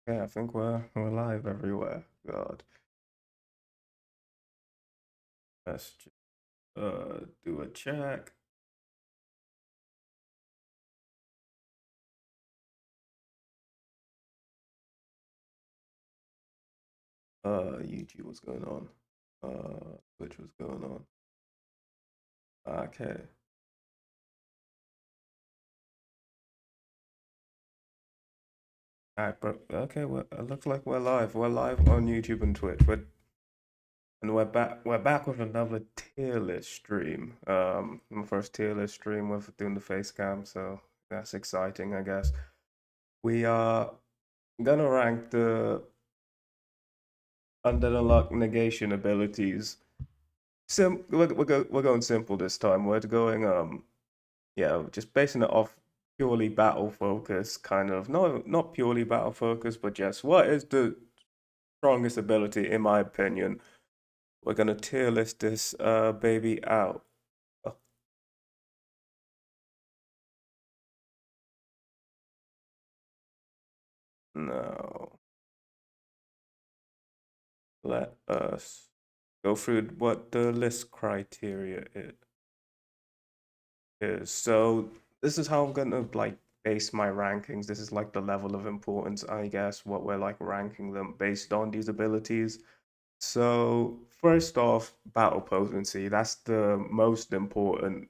Yeah, I think we're live everywhere. God, let's just do a check. YouTube, what's going on? Twitch, what's going on? Okay. Alright, bro. Okay, well, it looks like we're live. We're live on YouTube and Twitch. We're back. We're back with another tier list stream. My first tier list stream with doing the face cam, so that's exciting, I guess. We are gonna rank the Undead Unluck negation abilities. We're going simple this time. We're going yeah, just basing it off purely battle focus, kind of. No, not purely battle focus, but just what is the strongest ability in my opinion. We're gonna tier list this baby out. Oh, no. Let us go through what the list criteria is. So this is how I'm gonna like base my rankings. This is like the level of importance, I guess, what we're like ranking them based on these abilities. So first off, battle potency. That's the most important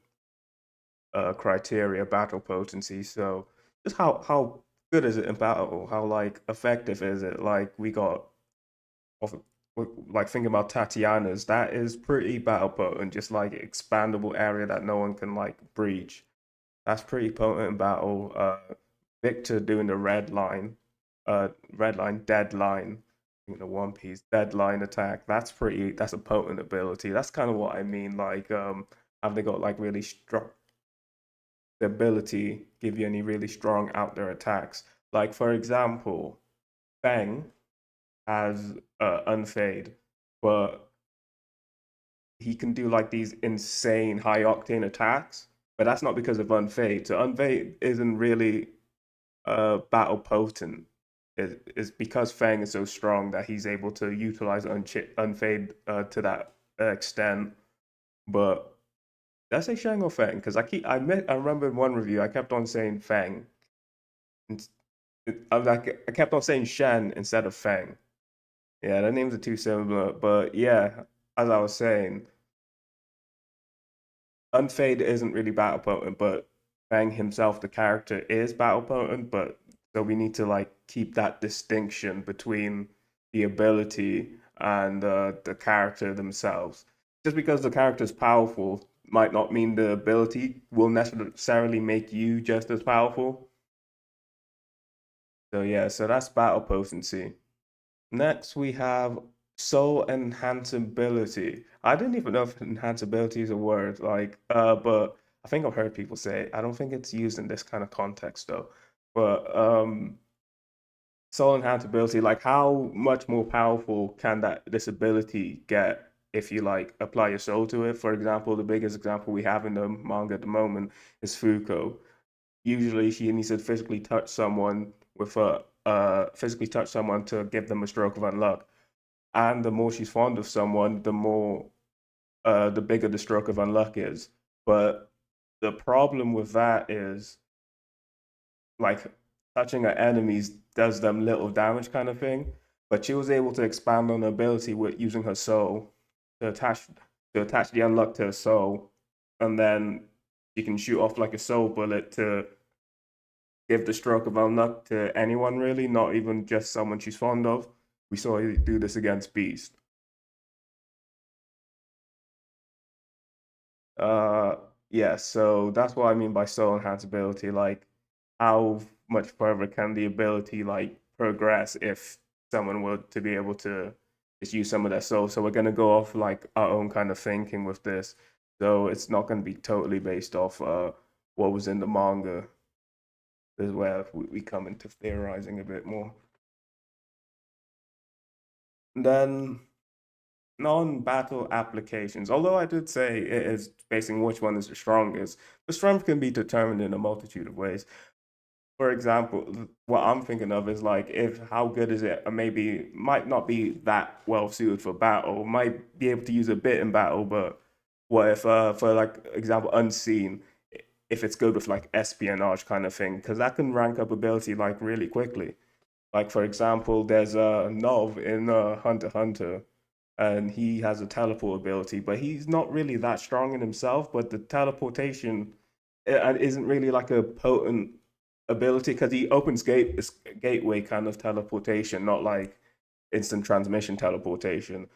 criteria, battle potency. So just how good is it in battle? How like effective is it? Like we got of like thinking about Tatiana's, that is pretty battle potent, just like expandable area that no one can like breach. That's pretty potent in battle. Victor doing the red line, dead line, the One Piece deadline attack. That's a potent ability. That's kind of what I mean. Like, have they got like really strong the ability give you any really strong out there attacks? Like for example, Fang has unfade, but he can do like these insane high octane attacks. But that's not because of unfade. So unfade isn't really battle potent. Is because Fang is so strong that he's able to utilize unfade to that extent. But did I say Shang or Fang? Because I remember in one review I kept on saying Fang. And I kept on saying Shan instead of Fang. Yeah, the names are too similar. But yeah, as I was saying, Unfade isn't really battle potent, but Fang himself, the character, is battle potent. But so we need to like keep that distinction between the ability and the character themselves. Just because the character is powerful might not mean the ability will necessarily make you just as powerful. So yeah, so that's battle potency. Next, we have soul enhanceability. I didn't even know if enhanceability is a word, but I think I've heard people say it. I don't think it's used in this kind of context though. But soul enhanceability, like how much more powerful can this ability get if you like apply your soul to it? For example, the biggest example we have in the manga at the moment is Fuko. Usually she needs to physically touch someone with a physically touch someone to give them a stroke of unluck. And the more she's fond of someone, the bigger the stroke of unluck is. But the problem with that is like touching her enemies does them little damage kind of thing. But she was able to expand on her ability with using her soul to attach the unluck to her soul, and then she can shoot off like a soul bullet to give the stroke of unluck to anyone really, not even just someone she's fond of. We saw her do this against Beast. Uh, yeah, so that's what I mean by soul enhanceability. Like, how much further can the ability like progress if someone were to be able to just use some of their soul? So we're gonna go off like our own kind of thinking with this. So it's not gonna be totally based off what was in the manga. This is where we come into theorizing a bit more. And then non-battle applications. Although I did say it is basing which one is the strongest, the strength can be determined in a multitude of ways. for example, what I'm thinking of is like if how good is it, or maybe might not be that well suited for battle, might be able to use a bit in battle, but what if for like example unseen, if it's good with like espionage kind of thing, because that can rank up ability like really quickly. Like for example, there's a Nov in Hunter x Hunter, and he has a teleport ability, but he's not really that strong in himself. But the teleportation isn't really like a potent ability because he opens gateway kind of teleportation, not like instant transmission teleportation.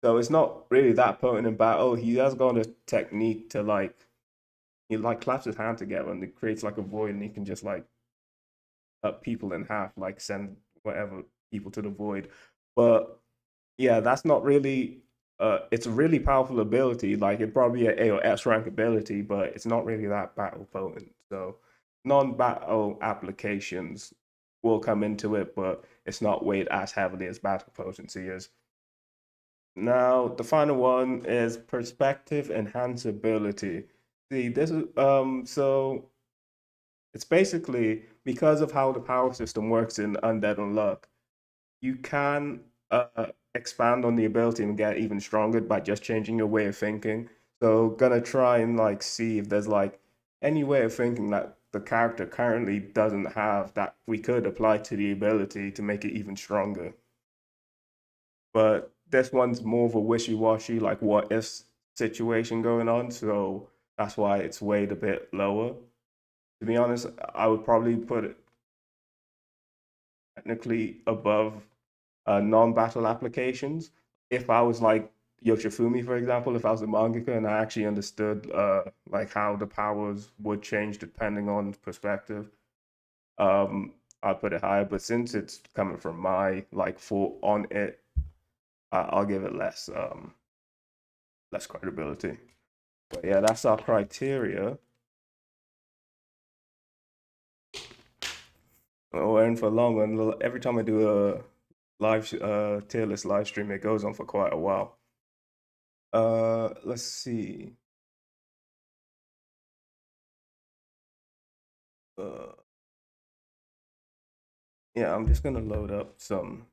So it's not really that potent in battle. He has got a technique to like he like claps his hand together and it creates like a void, and he can just like cut people in half, like send whatever people to the void. But yeah, that's not really. It's a really powerful ability. Like it'd probably be an A or S rank ability, but it's not really that battle potent. So non-battle applications will come into it, but it's not weighed as heavily as battle potency is. Now, the final one is perspective enhanceability. See, this is so it's basically because of how the power system works in Undead Unluck, you can expand on the ability and get even stronger by just changing your way of thinking. So gonna try and like see if there's like any way of thinking that the character currently doesn't have that we could apply to the ability to make it even stronger. But this one's more of a wishy-washy, like what if situation going on, so that's why it's weighed a bit lower. To be honest, I would probably put it technically above non-battle applications. If I was like Yoshifumi, for example, if I was a mangaka and I actually understood like how the powers would change depending on perspective, I'd put it higher. But since it's coming from my like thought on it, I'll give it less credibility. But yeah, that's our criteria. We're in for long, and every time I do a live tier list live stream, it goes on for quite a while. Let's see. Uh, yeah, I'm just gonna load up some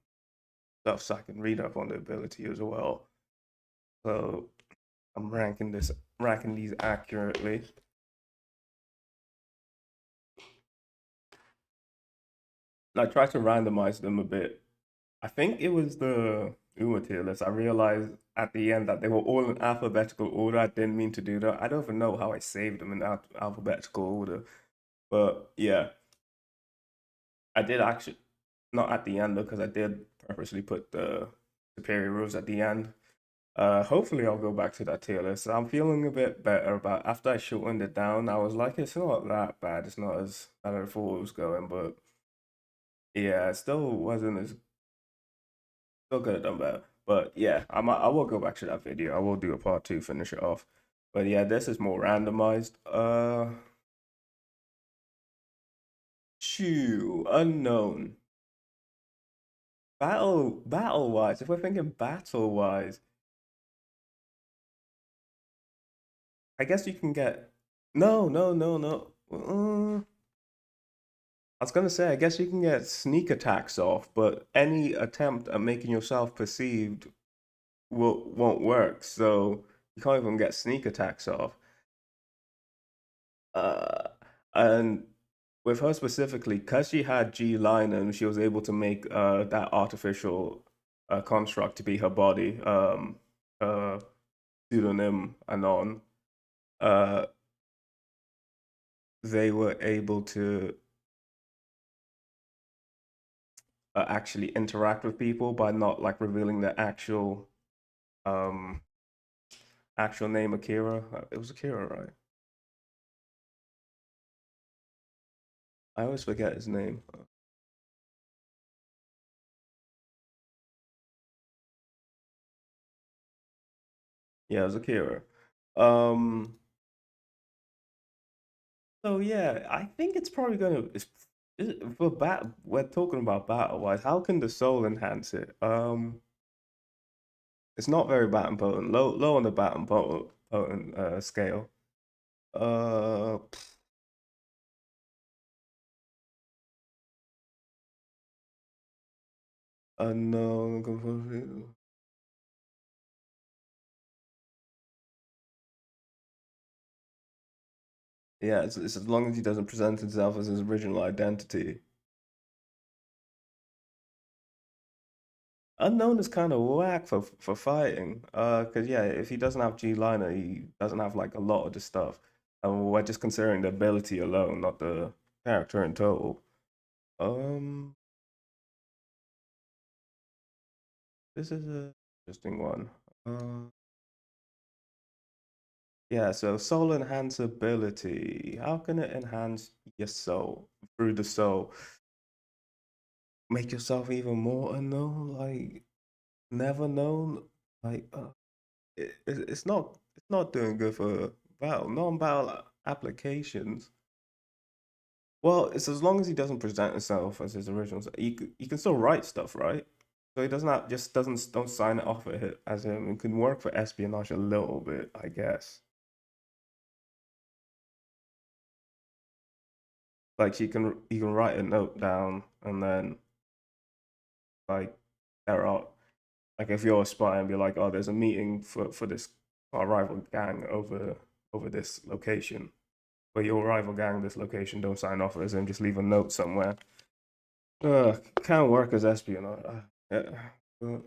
stuff so I can read up on the ability as well. So I'm ranking these accurately. And I tried to randomize them a bit. I think it was the Uma tier list. I realized at the end that they were all in alphabetical order. I didn't mean to do that. I don't even know how I saved them in alphabetical order. But yeah, I did actually not at the end though, because I did purposely put the superior rules at the end. Hopefully I'll go back to that tier list. I'm feeling a bit better about after I shortened it down. I was like, it's not that bad. It's not as bad as I thought it was going, but yeah, it still wasn't as still could have done better. But yeah, I will go back to that video. I will do a part two, finish it off. But yeah, this is more randomized. Chew unknown. Battle wise, if we're thinking battle wise, I guess you can get no. I was gonna say, I guess you can get sneak attacks off, but any attempt at making yourself perceived won't work. So you can't even get sneak attacks off. Uh, and with her specifically, because she had G line and she was able to make that artificial construct to be her body, pseudonym Anon, uh, they were able to actually interact with people by not like revealing their um actual name Akira. It was Akira, right? I always forget his name. Yeah, it was Akira. Um, so yeah, I think it's probably gonna for bat. We're talking about battle wise. How can the soul enhance it? It's not very battle potent. Low on the battle potent scale. Uh, Unknown. Yeah, it's as long as he doesn't present himself as his original identity. Unknown is kind of whack for fighting. Cause yeah, if he doesn't have G liner, he doesn't have like a lot of the stuff. And we're just considering the ability alone, not the character in total. Um, this is a interesting one. Uh, yeah. So soul enhance ability. How can it enhance your soul through the soul? Make yourself even more unknown, like never known. Like it's not doing good for battle non-battle applications. Well, it's as long as he doesn't present himself as his original. He can still write stuff, right? So he doesn't have, just doesn't don't sign it off as him. It can work for espionage a little bit, I guess. Like he can write a note down and then like there are like if you're a spy and be like, oh, there's a meeting for this our rival gang over this location. But your rival gang this location don't sign off as him, just leave a note somewhere. Can't work as espionage. Yeah. Uh,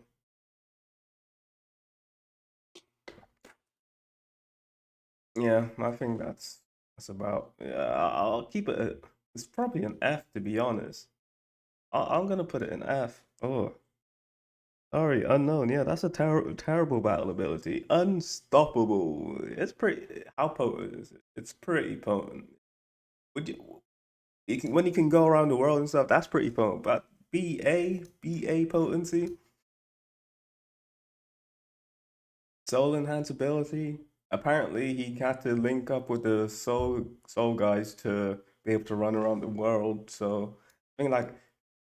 yeah, I think that's about. Yeah, I'll keep it. It's probably an F to be honest. I'm gonna put it in F. Oh, sorry, unknown. Yeah, that's a terrible battle ability. Unstoppable. It's pretty. How potent is it? It's pretty potent. Would you can when you can go around the world and stuff? That's pretty potent. But BA potency. Soul enhanceability. Apparently, he had to link up with the soul guys to be able to run around the world. So I think like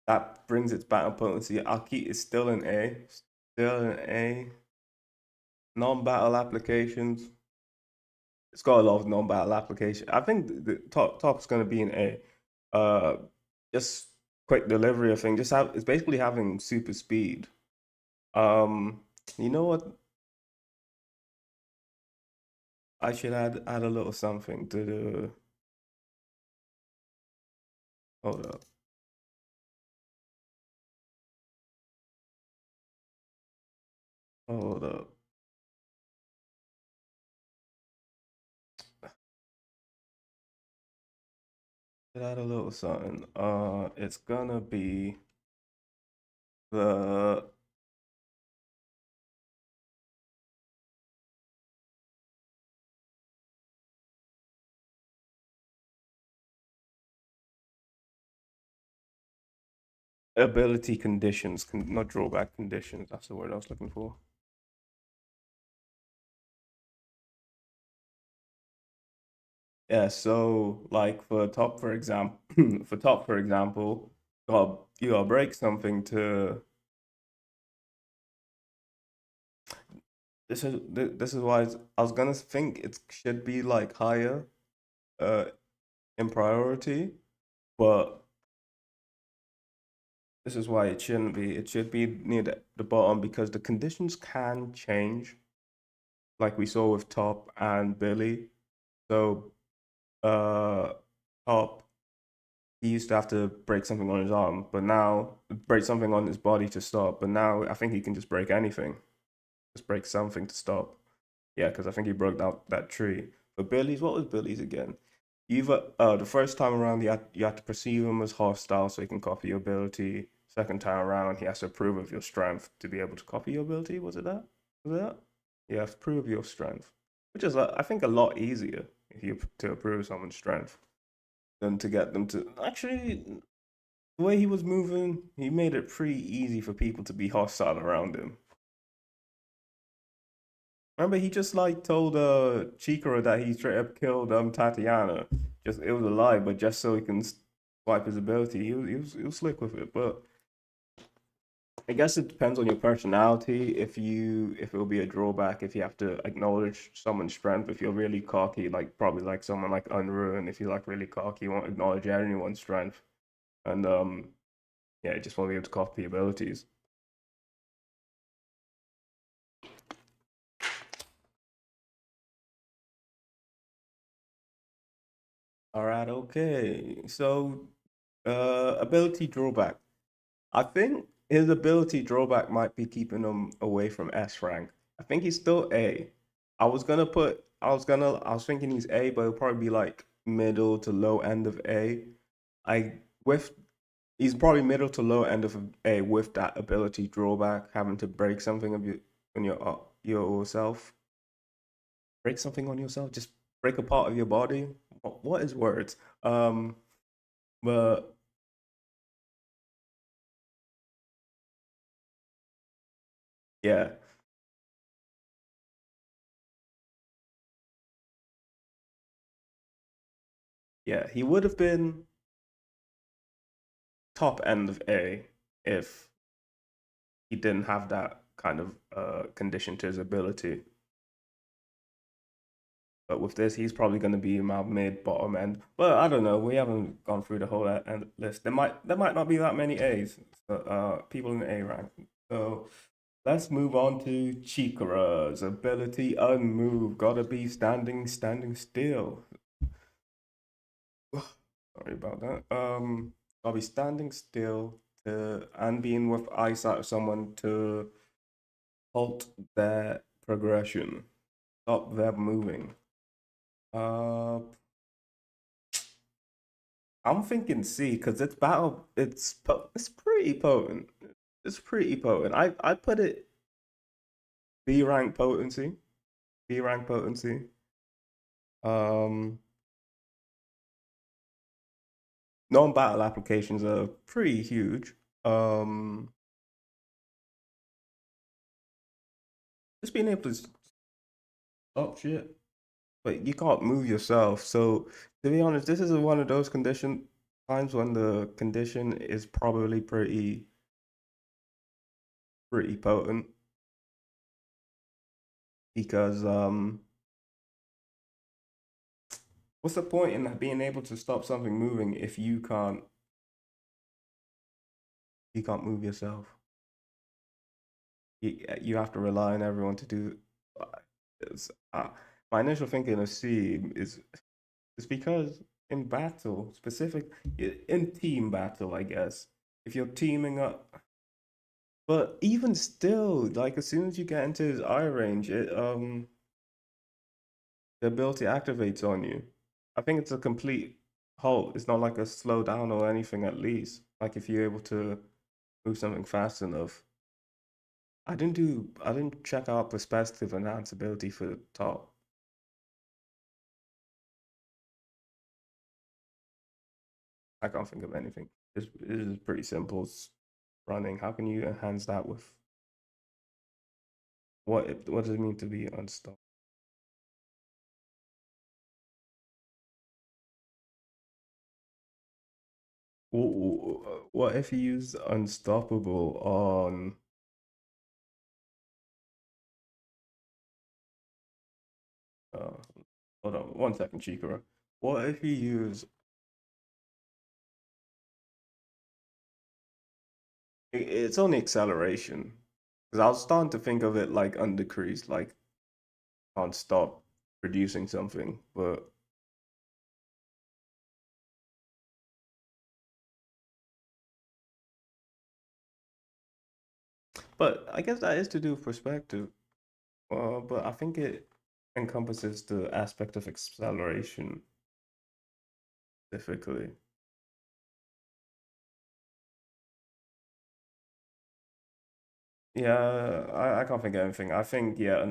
that brings its battle potency. I'll keep it's still an A. Still an A. Non-battle applications. It's got a lot of non-battle application. I think the top's gonna be an A. Uh, just quick delivery. I think just have it's basically having super speed. Um, you know what? I should add a little something to the. Hold up. Hold up. Add a little something. It's gonna be the ability conditions, not drawback conditions. That's the word I was looking for. Yeah. So, like for top, for example, for top, for example, you gotta break something to. This is why I was gonna think it should be like higher, uh, in priority, but this is why it shouldn't be. It should be near the bottom because the conditions can change, like we saw with Top and Billy. So, uh, Top, he used to have to break something on his arm, but now break something on his body to stop. But now I think he can just break anything, just break something to stop. Yeah, because I think he broke that tree. But Billy's, what was Billy's again? You've the first time around you had to perceive him as hostile so he can copy your ability. Second time around, he has to approve of your strength to be able to copy your ability. Was it that? Was it that? You have to prove your strength, which is I think a lot easier if you to approve someone's strength than to get them to actually. The way he was moving, he made it pretty easy for people to be hostile around him. Remember, he just like told Chikara that he straight up killed Tatiana. Just it was a lie, but just so he can swipe his ability, he was slick with it. But I guess it depends on your personality. If it will be a drawback if you have to acknowledge someone's strength. If you're really cocky, like probably like someone like Unruin. If you're like really cocky, you won't acknowledge anyone's strength, and yeah, you just won't be able to copy abilities. All right, okay. So, ability drawback. I think his ability drawback might be keeping him away from S rank. I think he's still A. I was thinking he's A, but it'll probably be like middle to low end of A. I with He's probably middle to low end of A with that ability drawback, having to break something of yourself. Break something on yourself, just break a part of your body. What is words? Um, but yeah, yeah, he would have been top end of A if he didn't have that kind of condition to his ability. But with this, he's probably going to be my mid bottom end. But I don't know. We haven't gone through the whole list. There might not be that many A's. People in the A rank. So let's move on to Chikara's ability unmove. Gotta be standing still. Sorry about that. Gotta be standing still to and being with eyesight of someone to halt their progression, stop them moving. Uh, I'm thinking C because it's battle. It's pretty potent. It's pretty potent. I put it B rank potency. B rank potency. Um, Non-battle applications are pretty huge. Um, just being able to stop shit, but you can't move yourself. So to be honest, this is one of those condition times when the condition is probably pretty potent because what's the point in being able to stop something moving if you can't move yourself? You have to rely on everyone to do. uh, It's, my initial thinking of C is because in battle, in team battle, I guess, if you're teaming up, but even still, like as soon as you get into his eye range, the ability activates on you. I think it's a complete halt. It's not like a slow down or anything. At least, like if you're able to move something fast enough. I didn't check out perspective enhance ability for the top. I can't think of anything. It is pretty simple. It's running. How can you enhance that with what does it mean to be unstoppable? What if you use unstoppable on uh hold on 1 second, Chikara. What if you use it's only acceleration? Because I was starting to think of it like undecreased, like can't stop producing something, but I guess that is to do with perspective. But I think it encompasses the aspect of acceleration specifically. Yeah, I can't think of anything. I think yeah,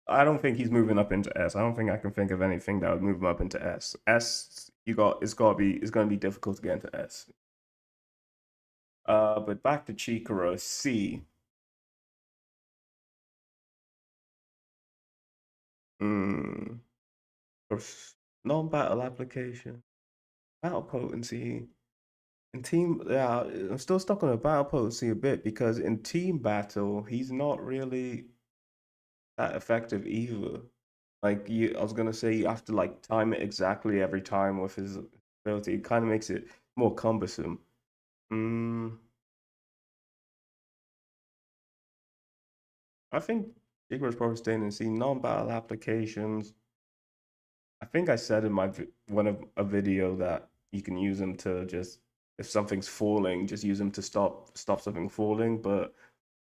I don't think he's moving up into S. I don't think I can think of anything that would move him up into S. S, it's gonna be difficult to get into S. But back to Chikara C. Hmm. Non-battle application, battle potency. In team, yeah, I'm still stuck on a battle potency a bit because in team battle, he's not really that effective either. I was gonna say you have to like time it exactly every time with his ability. It kind of makes it more cumbersome. Mm, I think Igor's probably staying in C. Non-battle applications. I think I said in my one of a video that you can use them to just if something's falling, just use them to stop something falling. But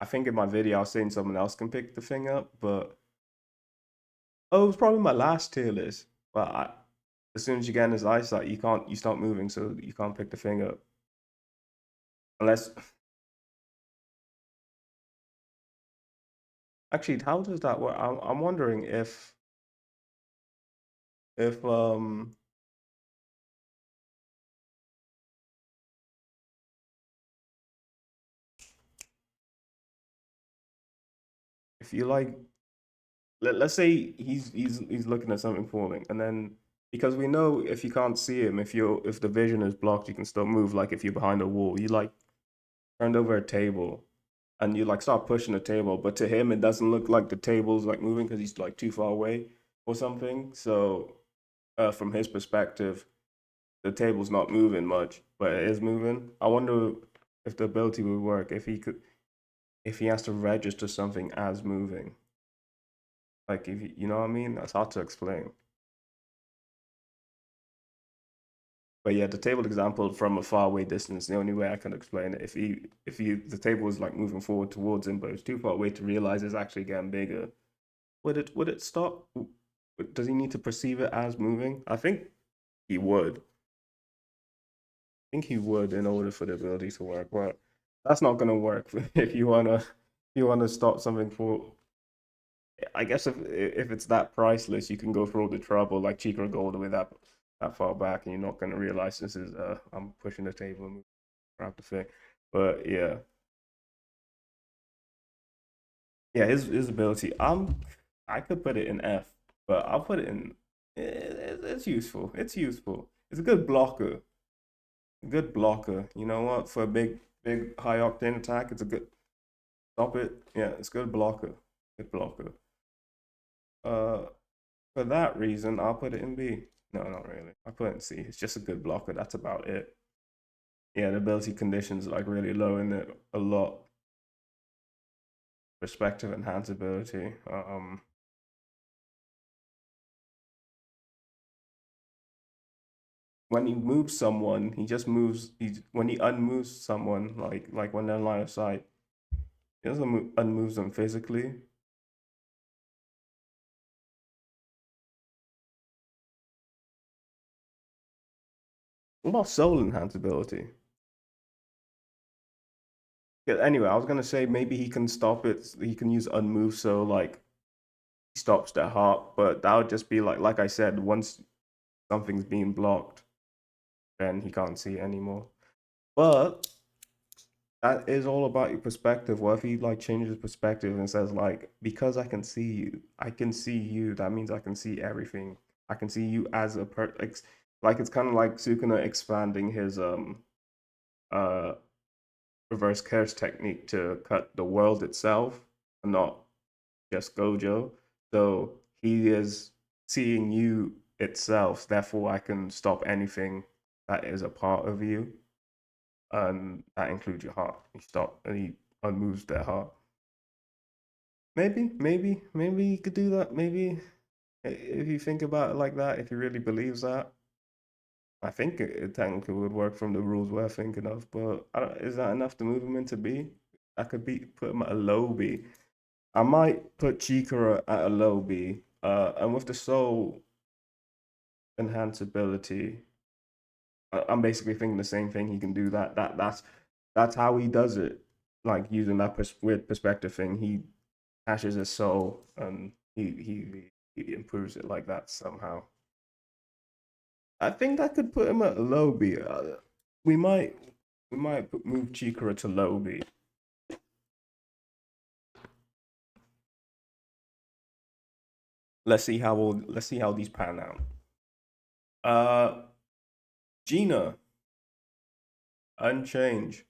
I think in my video I was saying someone else can pick the thing up. But oh, it was probably my last tier list. But as soon as you get in his eyesight, you start moving, so you can't pick the thing up unless. Actually, how does that work? I'm wondering if if you like let's say he's looking at something falling, and then because we know if you can't see him, if the vision is blocked, you can still move. Like if you're behind a wall, you like turned over a table, and you like start pushing the table, but to him it doesn't look like the table's like moving because he's like too far away or something. So from his perspective, the table's not moving much, but it is moving. I wonder if the ability would work if he has to register something as moving. Like if you know what I mean? That's hard to explain. But yeah, the table example from a far away distance, the only way I can explain it, if he the table was like moving forward towards him, but it's too far away to realize it's actually getting bigger, would it stop? Does he need to perceive it as moving? I think he would. I think he would in order for the ability to work. But that's not gonna work if you wanna stop something for. I guess if it's that priceless, you can go through all the trouble like cheaper go all the way that far back, and you're not gonna realize this is I'm pushing the table and grab the thing. But yeah, yeah, his ability. I could put it in F, but I'll put it in. It's useful. It's useful. It's a good blocker. A good blocker. You know what? For a big high octane attack, it's a good stop it. Yeah, it's good blocker. Good blocker. Uh, for that reason, I'll put it in B. No, not really. I put it in C. It's just a good blocker. That's about it. Yeah, the ability conditions like really low in it a lot. Perspective enhance ability. When he moves someone, he just moves. When he unmoves someone, like when they're in line of sight, he doesn't unmoves them physically. What about soul enhance ability? Yeah, anyway, I was gonna say maybe he can stop it. He can use unmove, so like he stops their heart. But that would just be like I said, once something's being blocked, then he can't see it anymore. But that is all about your perspective. What if he like changes his perspective and says like, because I can see you. That means I can see everything. I can see you as a like it's kind of like Sukuna expanding his uh reverse curse technique to cut the world itself, and not just Gojo. So he is seeing you itself. Therefore, I can stop anything that is a part of you, and that includes your heart. He stop and he unmoves their heart. Maybe he could do that. Maybe if you think about it like that, if he really believes that, I think it technically would work from the rules we're thinking of. But is that enough to move him into B? I could put him at a low B. I might put Chikara at a low B. And with the soul enhance ability, I'm basically thinking the same thing. He can do that. That's how he does it. Like using that weird perspective thing, he hashes his soul and he improves it like that somehow. I think that could put him at low B. We might move Chikara to low B. Let's see how these pan out. Gina, Unchange.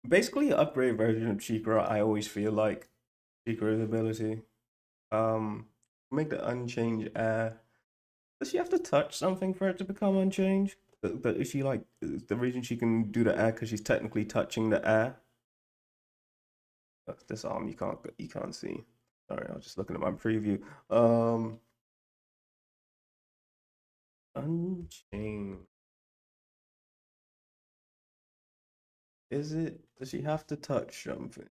Basically, an upgrade version of Chikara. I always feel like Chikara's ability. Um, make the Unchanged air. Does she have to touch something for it to become unchanged? But is she like the reason she can do the air because she's technically touching the air? That's this arm you can't see. Sorry, I was just looking at my preview. Unchained. Is it? Does she have to touch something?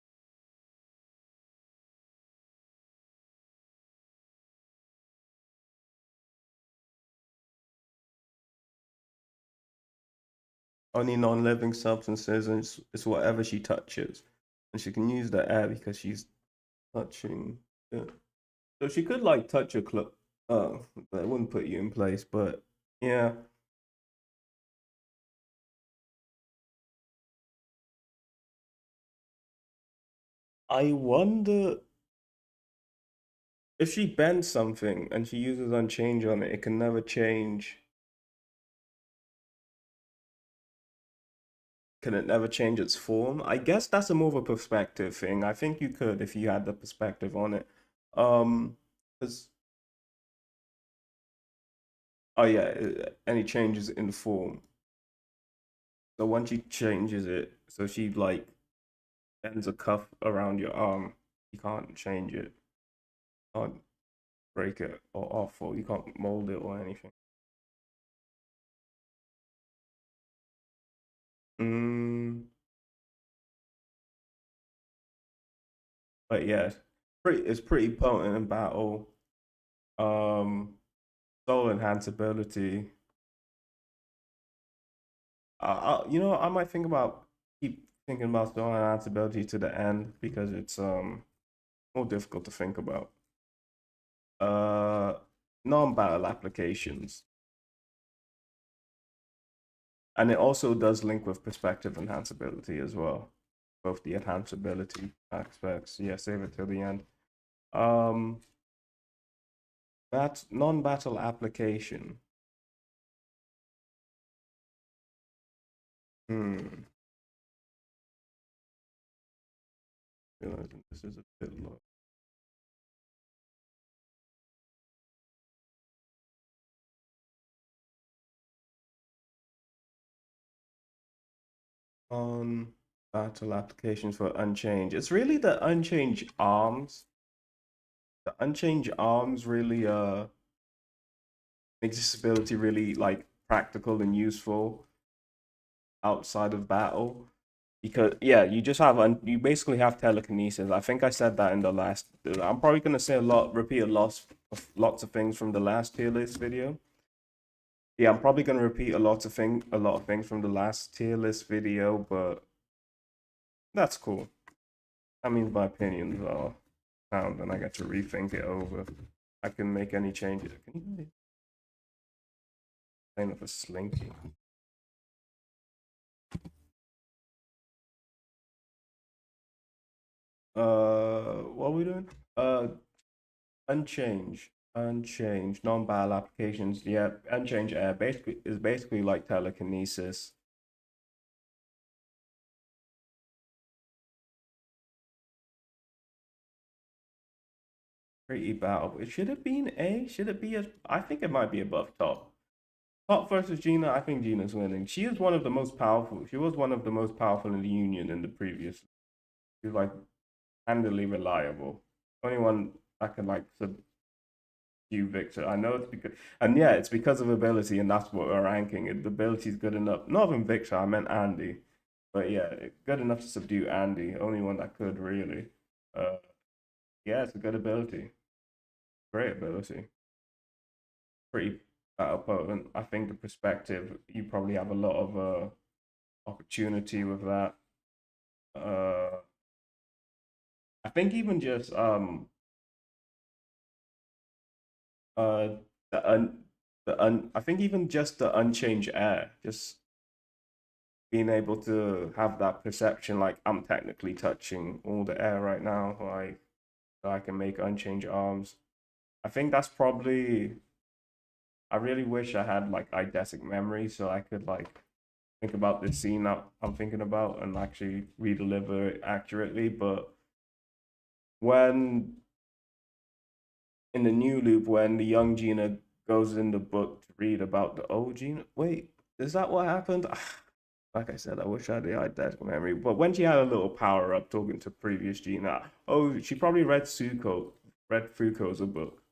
Only non-living substances, and it's whatever she touches, and she can use the air because she's touching it. So she could like touch a cloak. Oh, but it wouldn't put you in place. But yeah, I wonder if she bends something and she uses unchange on it, it can never change. Can it never change its form? I guess that's a more of a perspective thing. I think you could if you had the perspective on it. Because oh yeah, any changes in form. So once she changes it, so she like bends a cuff around your arm, you can't change it, can't break it or off, or you can't mold it or anything. Mm, but yeah, it's pretty potent in battle. Um, soul enhanceability. You know, I might think about keep thinking about soul enhanceability to the end because it's more difficult to think about. Uh, non-battle applications, and it also does link with perspective enhanceability as well. Both the enhanceability aspects. Yeah, save it till the end. Um, non-battle application. Hmm. Realizing this is a bit low. On battle applications for Unchanged. It's really the Unchanged arms. The Unchanged arms really makes this ability really like practical and useful outside of battle. Because yeah, you just have you basically have telekinesis. I think I said that in the last. I'm probably gonna say repeat lots of things from the last tier list video. Yeah, I'm probably gonna repeat a lot of things from the last tier list video, but that's cool. That means my opinions are sound, and I get to rethink it over. I can make any changes. Can you plane of a slinky? What are we doing? Unchanged, non-battle applications. Yeah, unchanged air basically like telekinesis. Pretty battle. Should it be an A? Should it be a? I think it might be above top. Top versus Gina. I think Gina's winning. She is one of the most powerful. She was one of the most powerful in the Union in the previous. She was like handily reliable. Only one that can like subdue Victor. I know it's because, and yeah, it's because of ability, and that's what we're ranking. The ability is good enough. Not even Victor. I meant Andy. But yeah, good enough to subdue Andy. Only one that could really. Uh, yeah, it's a good ability. Great ability. Pretty potent. I think the perspective, you probably have a lot of opportunity with that. Uh, I think even just uh the un I think even just the unchanged air, just being able to have that perception, like I'm technically touching all the air right now, like so I can make unchanged arms. I think that's probably. I really wish I had like eidetic memory so I could like think about the scene that I'm thinking about and actually redeliver it accurately. But when in the new loop, when the young Gina goes in the book to read about the old Gina, wait, is that what happened? Like I said, I wish I had the eidetic memory. But when she had a little power up talking to previous Gina, oh, she probably read Foucault's book,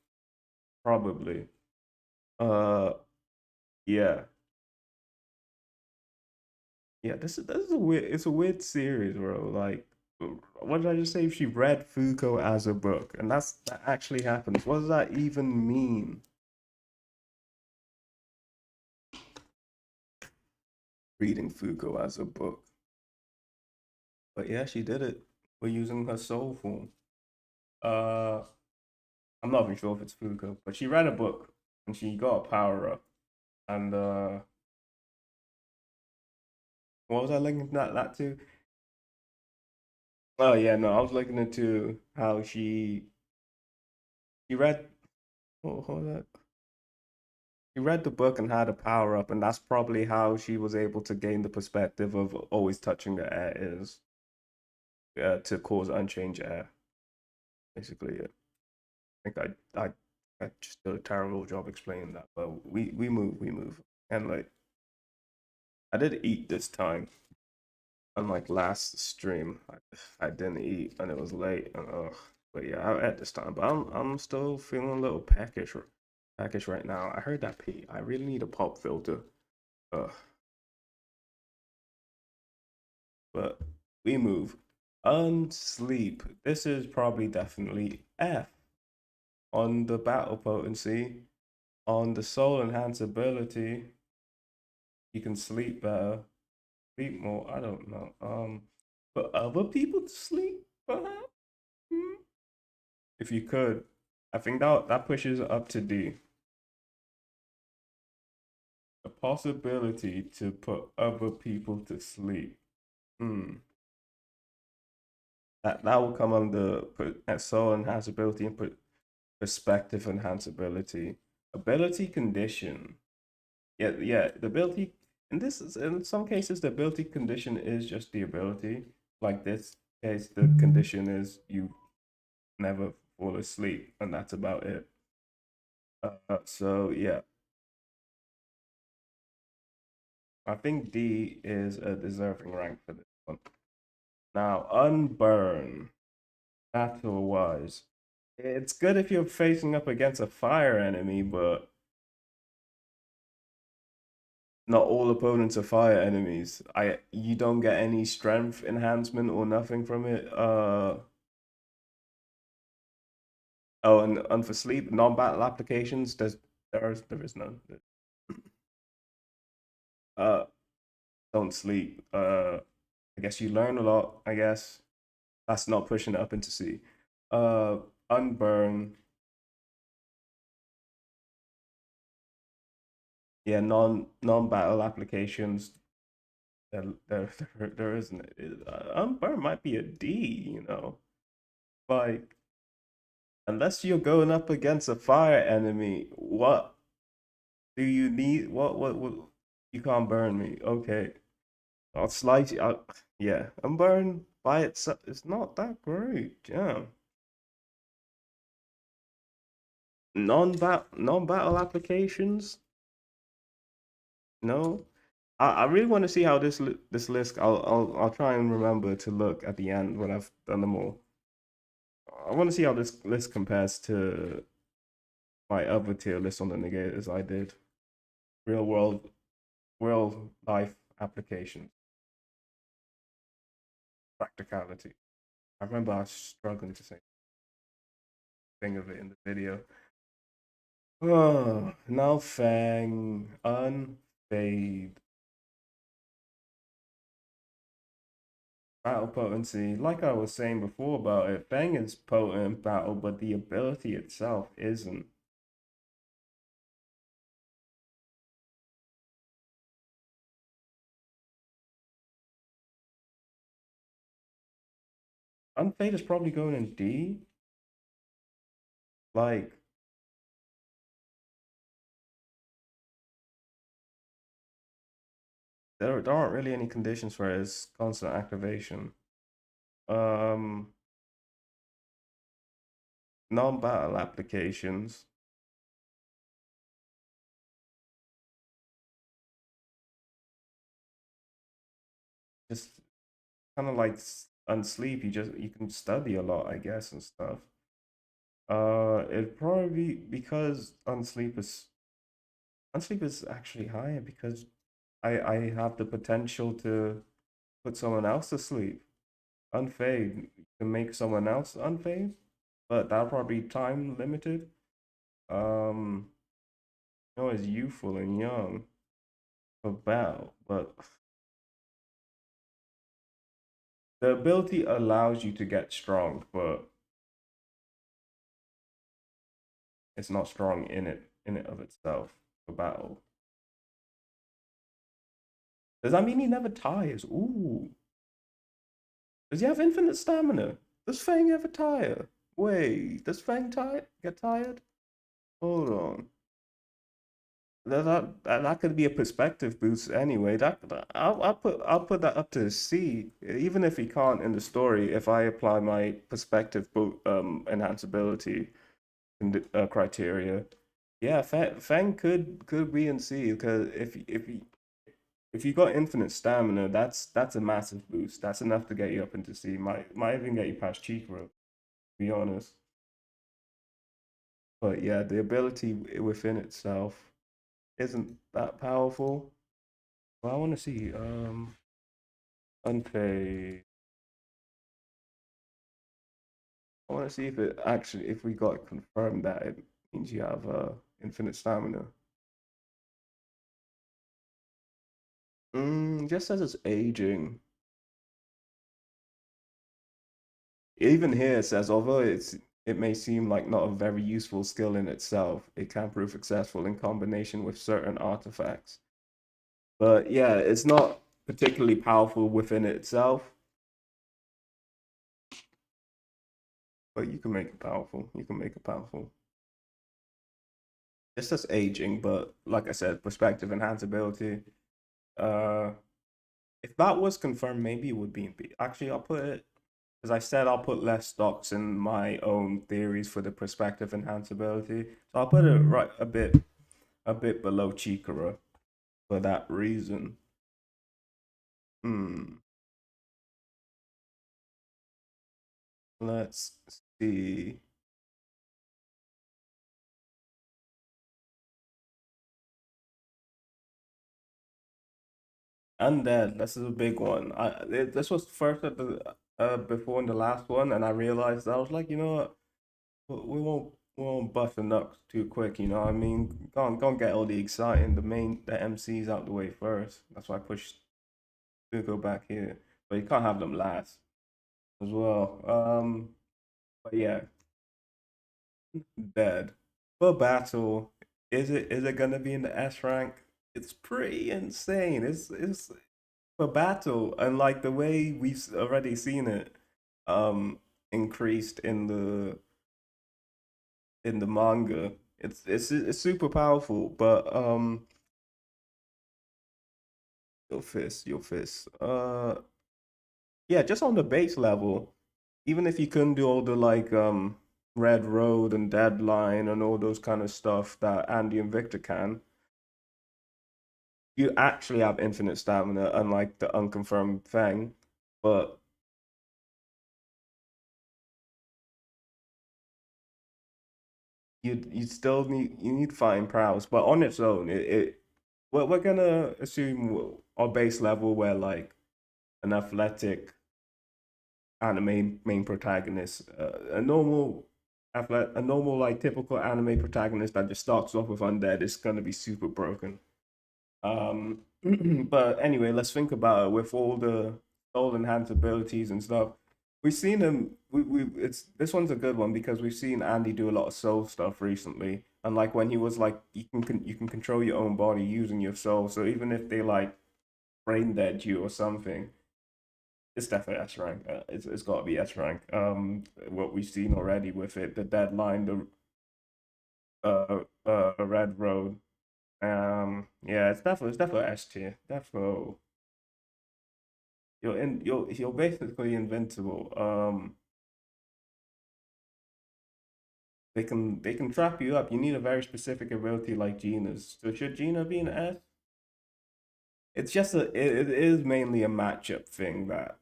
probably. Uh, Yeah, yeah. This is a weird. It's a weird series, bro. Like, what did I just say? She read Foucault as a book, and that actually happens. What does that even mean? Reading Foucault as a book. But yeah, she did it for using her soul form. Uh, I'm not even sure if it's Foucault, but she read a book and she got a power up. And what was I linking that to? Oh yeah, no, I was looking into how she read. Oh, hold on. She read the book and had a power up, and that's probably how she was able to gain the perspective of always touching the air is to cause unchanged air. Basically, yeah. I think I just did a terrible job explaining that, but we move, and like I did eat this time. Unlike last stream, I didn't eat and it was late and but yeah, I ate this time. But I'm still feeling a little peckish right now. I heard that pee. I really need a pop filter. Uh, but we move. Unsleep. This is probably definitely F on the battle potency. On the soul enhanceability, you can sleep better, sleep more. I don't know. For other people to sleep, perhaps. Hmm? If you could, I think that pushes it up to D. The possibility to put other people to sleep. Hmm. That will come under soul enhanceability and perspective enhanceability. Ability condition. Yeah, yeah. The ability in this is in some cases the ability condition is just the ability. Like this case, the condition is you never fall asleep, and that's about it. So yeah, I think D is a deserving rank for this one. Now, unburn, battle wise. It's good if you're facing up against a fire enemy, but not all opponents are fire enemies. You don't get any strength enhancement or nothing from it. Oh, and for sleep, non-battle applications, there is none. Uh don't sleep. I guess you learn a lot, I guess. That's not pushing it up into C. Uh, unburn. Yeah, non-battle applications. There isn't. Unburn might be a D. Like unless you're going up against a fire enemy, what do you need? What? You can't burn me. Okay, I'll slice you. Yeah, unburn by itself. It's not that great. Yeah, non-battle applications. No, I really want to see how this list. I'll try and remember to look at the end when I've done them all. I want to see how this list compares to my other tier list on the negators I did. Real world, real life applications, practicality. I remember I was struggling to say thing of it in the video. Oh, now Fang unfade. Battle potency, like I was saying before about it, Fang is potent in battle, but the ability itself isn't. Unfade is probably going in D. Like there aren't really any conditions for its constant activation. Um, non-battle applications. Just kind of like unsleep. You can study a lot, I guess, and stuff. It'd probably be because unsleep is Unsleep is actually higher because I have the potential to put someone else to sleep. Unfazed, you can make someone else unfazed, but that'll probably be time limited. Um, you know, it's youthful and young for battle, but the ability allows you to get strong, but it's not strong in it of itself for battle. Does that mean he never tires? Ooh. Does he have infinite stamina? Does Fang ever tire? Wait, does Fang get tired? Hold on. That could be a perspective boost anyway. I'll put that up to C. Even if he can't in the story, if I apply my perspective enhanceability criteria, yeah, Fang could be in C because if you got infinite stamina, that's a massive boost. That's enough to get you up into C. Might even get you past Chikra, to be honest. But yeah, the ability within itself isn't that powerful. Well, I want to see unpaid. I want to see if it actually if we got confirmed that it means you have infinite stamina. Just says it's aging. Even here it says although it may seem like not a very useful skill in itself, it can prove successful in combination with certain artifacts. But yeah, it's not particularly powerful within itself, but you can make it powerful. You can make it powerful. It's just aging, but like I said, perspective enhanceability. Uh, if that was confirmed, maybe it would be in B. Actually, I'll put it as I said. I'll put less stocks in my own theories for the perspective enhanceability. So I'll put it right a bit below Chikara for that reason. Hmm. Let's see. Undead. This is a big one. This was first at the before in the last one, and I realized I was like, you know what, we won't bust the nuts too quick. You know what I mean? Go and get all the exciting the MCs out the way first. That's why I pushed to go back here, but you can't have them last as well. But yeah, dead for battle. Is it gonna be in the S rank? It's pretty insane. It's for battle and like the way we've already seen it increased in the manga. It's super powerful, but your fist. Yeah, just on the base level, even if you couldn't do all the like Red Road and Deadline and all those kind of stuff that Andy and Victor can, you actually have infinite stamina, unlike the unconfirmed thing. But you still need fighting prowess, but on its own, we're gonna assume our base level where like an athletic anime main protagonist, a normal like typical anime protagonist that just starts off with undead is gonna be super broken. Um, but anyway, let's think about it with all the soul enhanced abilities and stuff. We've seen him. We it's this one's a good one because we've seen Andy do a lot of soul stuff recently, and like when he was like, you can control your own body using your soul. So even if they like brain dead you or something, it's definitely S rank. It's got to be S rank. What we've seen already with it, the deadline, the red road. Yeah, it's definitely S tier. Definitely, you're basically invincible. They can trap you up. You need a very specific ability like Gina's. So should Gina be an S? It's just it is mainly a matchup thing that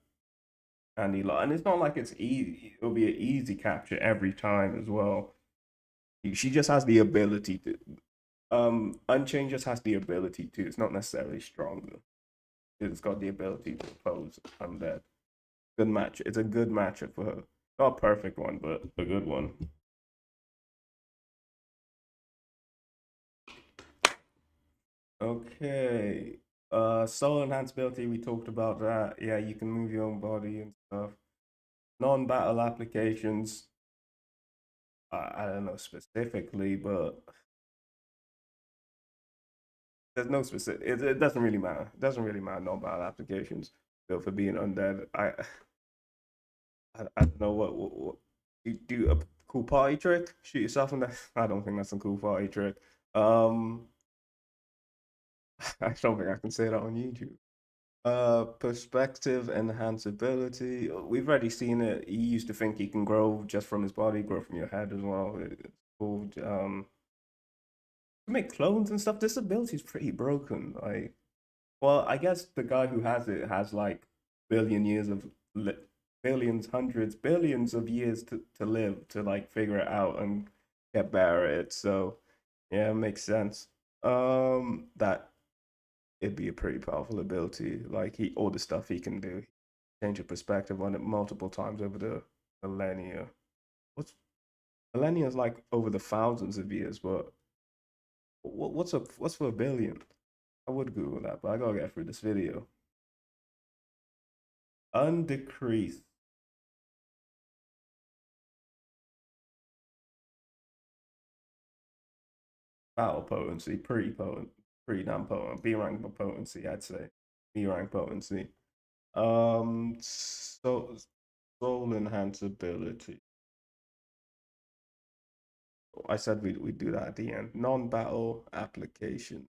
Andy and it's not like it's easy. It'll be an easy capture every time as well. She just has the ability to. Unchained just has the ability to. It's not necessarily stronger. It's got the ability to oppose undead. Good match. It's a good matchup for her. Not a perfect one, but a good one. Okay. Soul enhanceability, we talked about that. Yeah, you can move your own body and stuff. Non-battle applications, I don't know specifically, but there's no specific. It doesn't really matter. It doesn't really matter non-battle applications. So for being undead, I don't know what you do a cool party trick, shoot yourself in the. I don't think that's a cool party trick. Um, I don't think I can say that on YouTube. Perspective enhanceability. We've already seen it. He used to think he can grow just from his body, grow from your head as well. It's cool. To make clones and stuff. This ability is pretty broken. Like, well, I guess the guy who has it has like billion years of billions, hundreds, billions of years to live to like figure it out and get better at it. So yeah, it makes sense. That it'd be a pretty powerful ability. Like all the stuff he can do, change your perspective on it multiple times over the millennia. What's millennia is like over the thousands of years, but what's for a billion? I would Google that, but I gotta get through this video. Undecrease battle potency, pretty potent, pretty damn potent. B rank potency, I'd say. B rank potency. So soul enhanceability. I said we'd do that at the end. Non-battle application.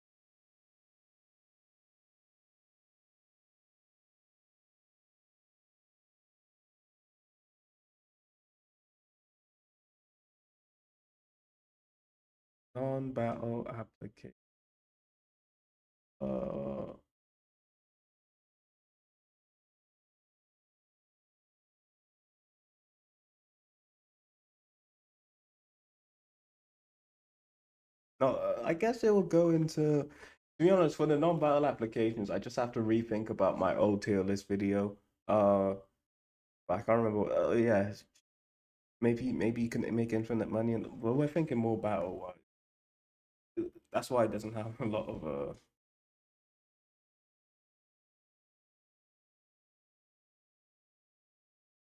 Non-battle application. Uh, no, I guess it will go into. To be honest, for the non-battle applications, I just have to rethink about my old tier list video. Uh, I can't remember. Yeah, maybe you can make infinite money, and well, we're thinking more battle wise. That's why it doesn't have a lot of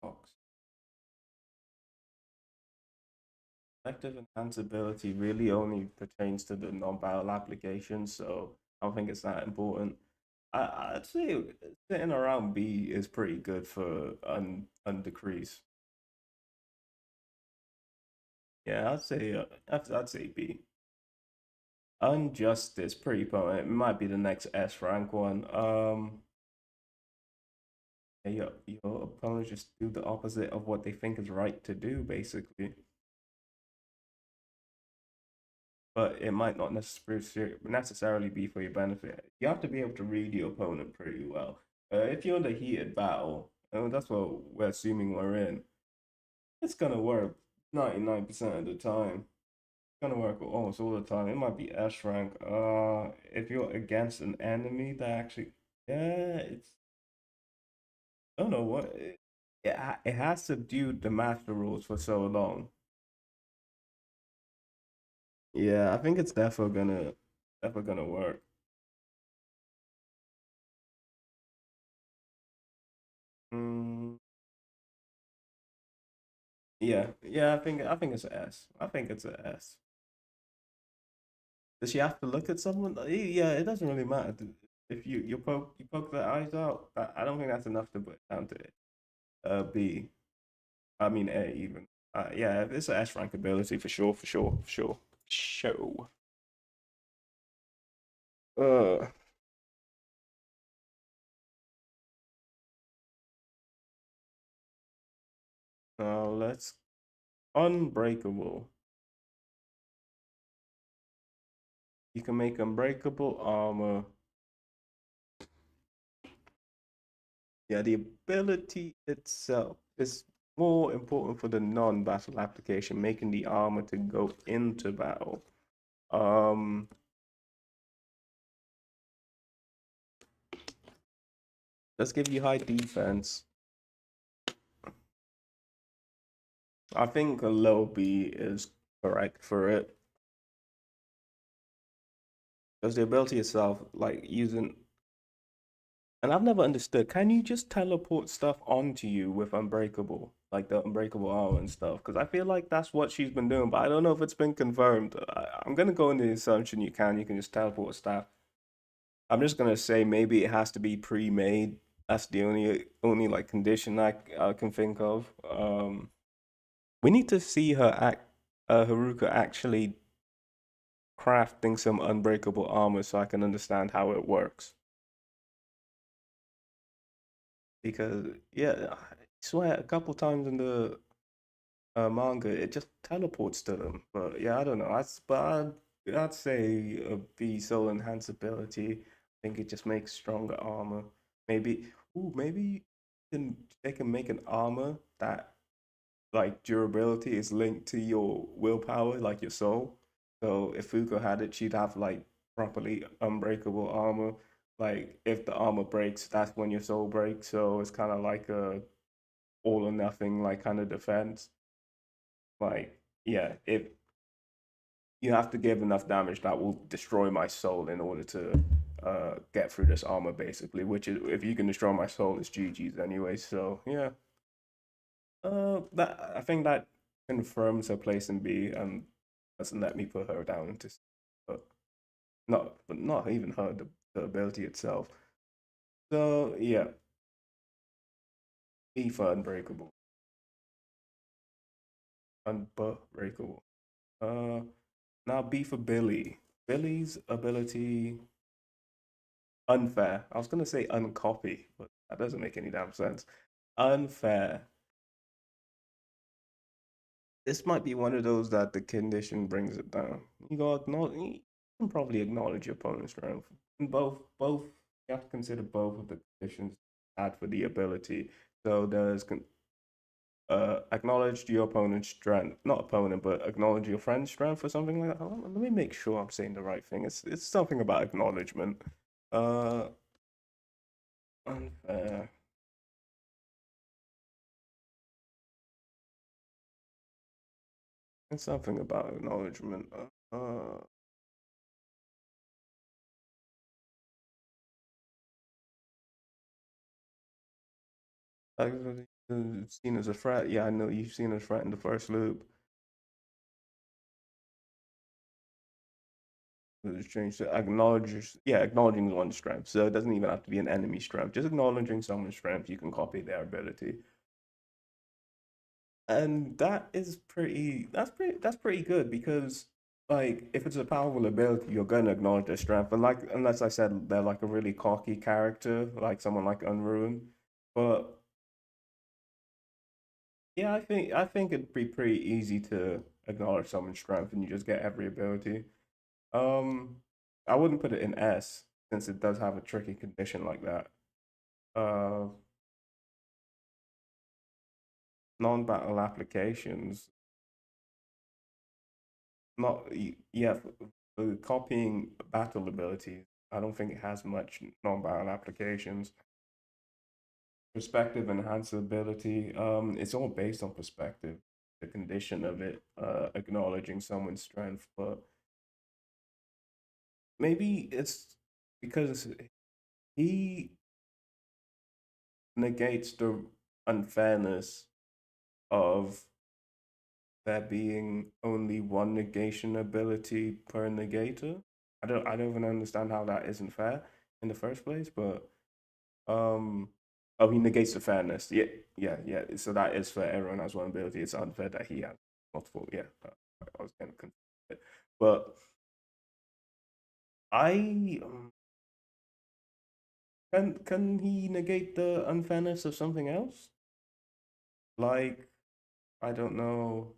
box. Active enhanceability really only pertains to the non-battle applications, so I don't think it's that important. I'd say sitting around B is pretty good for undecrease. Yeah, I'd say B. Unjustice, pretty potent. It might be the next S rank one. Yeah, your opponents just do the opposite of what they think is right to do, basically. But it might not necessarily be for your benefit. You have to be able to read your opponent pretty well. If you're in a heated battle, and that's what we're assuming we're in, it's gonna work 99% of the time. It's gonna work almost all the time. It might be S rank. If you're against an enemy that actually, yeah, it's I don't know what it has subdued the master rules for so long. Yeah, I think it's definitely gonna work. Mm, yeah, I think it's a S. I think it's a S. Does she have to look at someone? Yeah, it doesn't really matter. If you poke their eyes out, I don't think that's enough to put down to it. B. I mean A even. Yeah, it's an S rank ability for sure, for sure, for sure. Show. Uh, now let's unbreakable. You can make unbreakable armor. Yeah, the ability itself is more important for the non-battle application, making the armor to go into battle. Um, let's give you high defense. I think a low B is correct for it because the ability itself, like using, and I've never understood. Can you just teleport stuff onto you with Unbreakable, like the Unbreakable armor and stuff? Because I feel like that's what she's been doing, but I don't know if it's been confirmed. I'm gonna go on the assumption you can. You can just teleport stuff. I'm just gonna say maybe it has to be pre-made. That's the only like condition I can think of. We need to see Haruka actually crafting some unbreakable armor so I can understand how it works. Because yeah, I swear a couple times in the manga it just teleports to them. But yeah, I don't know. I'd say the soul enhanceability. I think it just makes stronger armor. Maybe maybe they can make an armor that like durability is linked to your willpower, like your soul. So if Fuko had it, she'd have like properly unbreakable armor. Like if the armor breaks, that's when your soul breaks. So it's kind of like a all or nothing like kind of defense. Like yeah, if you have to give enough damage that will destroy my soul in order to get through this armor, basically. Which is if you can destroy my soul, it's GG's anyway. So yeah, that I think that confirms her place in B and doesn't let me put her down into C. But not even her the ability itself. So yeah, B for unbreakable, unbreakable. Uh, now B for Billy. Billy's ability unfair. I was gonna say uncopy, but that doesn't make any damn sense. Unfair. This might be one of those that the condition brings it down. You can probably acknowledge your opponent's strength. And both you have to consider both of the conditions add for the ability. So acknowledge your opponent's strength, not opponent, but acknowledge your friend's strength or something like that. Let me make sure I'm saying the right thing. It's something about acknowledgement. Uh, unfair. It's something about acknowledgement. Seen as a threat. Yeah, I know you've seen a threat in the first loop. It's changed to acknowledge. Yeah, acknowledging one's strength. So it doesn't even have to be an enemy strength. Just acknowledging someone's strength, you can copy their ability, and that's pretty good because like if it's a powerful ability, you're gonna acknowledge their strength. And like unless I said they're like a really cocky character, like someone like Unruin, but yeah, I think it'd be pretty easy to acknowledge someone's strength, and you just get every ability. Um, I wouldn't put it in S since it does have a tricky condition like that. Uh, non-battle applications, not yeah, for copying battle abilities. I don't think it has much non-battle applications. Perspective enhanceability. It's all based on perspective, the condition of it, acknowledging someone's strength, but maybe it's because he negates the unfairness of there being only one negation ability per negator. I don't even understand how that isn't fair in the first place, but um oh he negates the fairness. Yeah, yeah, yeah. So that is fair. Everyone has one ability. It's unfair that he has multiple. Yeah. I was kind of confused. But I can he negate the unfairness of something else? Like I don't know.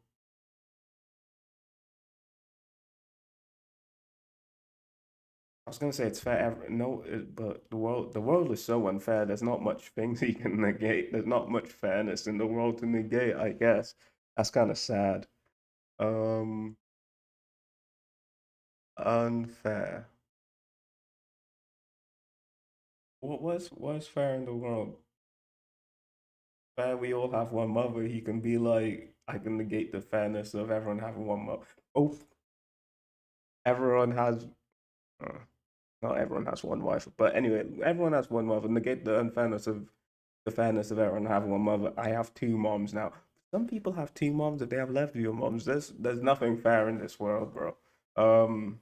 I was gonna say it's fair. No, but the world is so unfair. There's not much things he can negate. There's not much fairness in the world to negate. I guess that's kind of sad. Um, Unfair. What's fair in the world? Fair, we all have one mother. He can be like, I can negate the fairness of everyone having one mother. Oh, everyone has. Uh, Not everyone has one wife, but anyway, everyone has one mother. Negate the unfairness of the fairness of everyone having one mother. I have two moms now. Some people have two moms if they have lesbian moms. There's nothing fair in this world, bro. Um,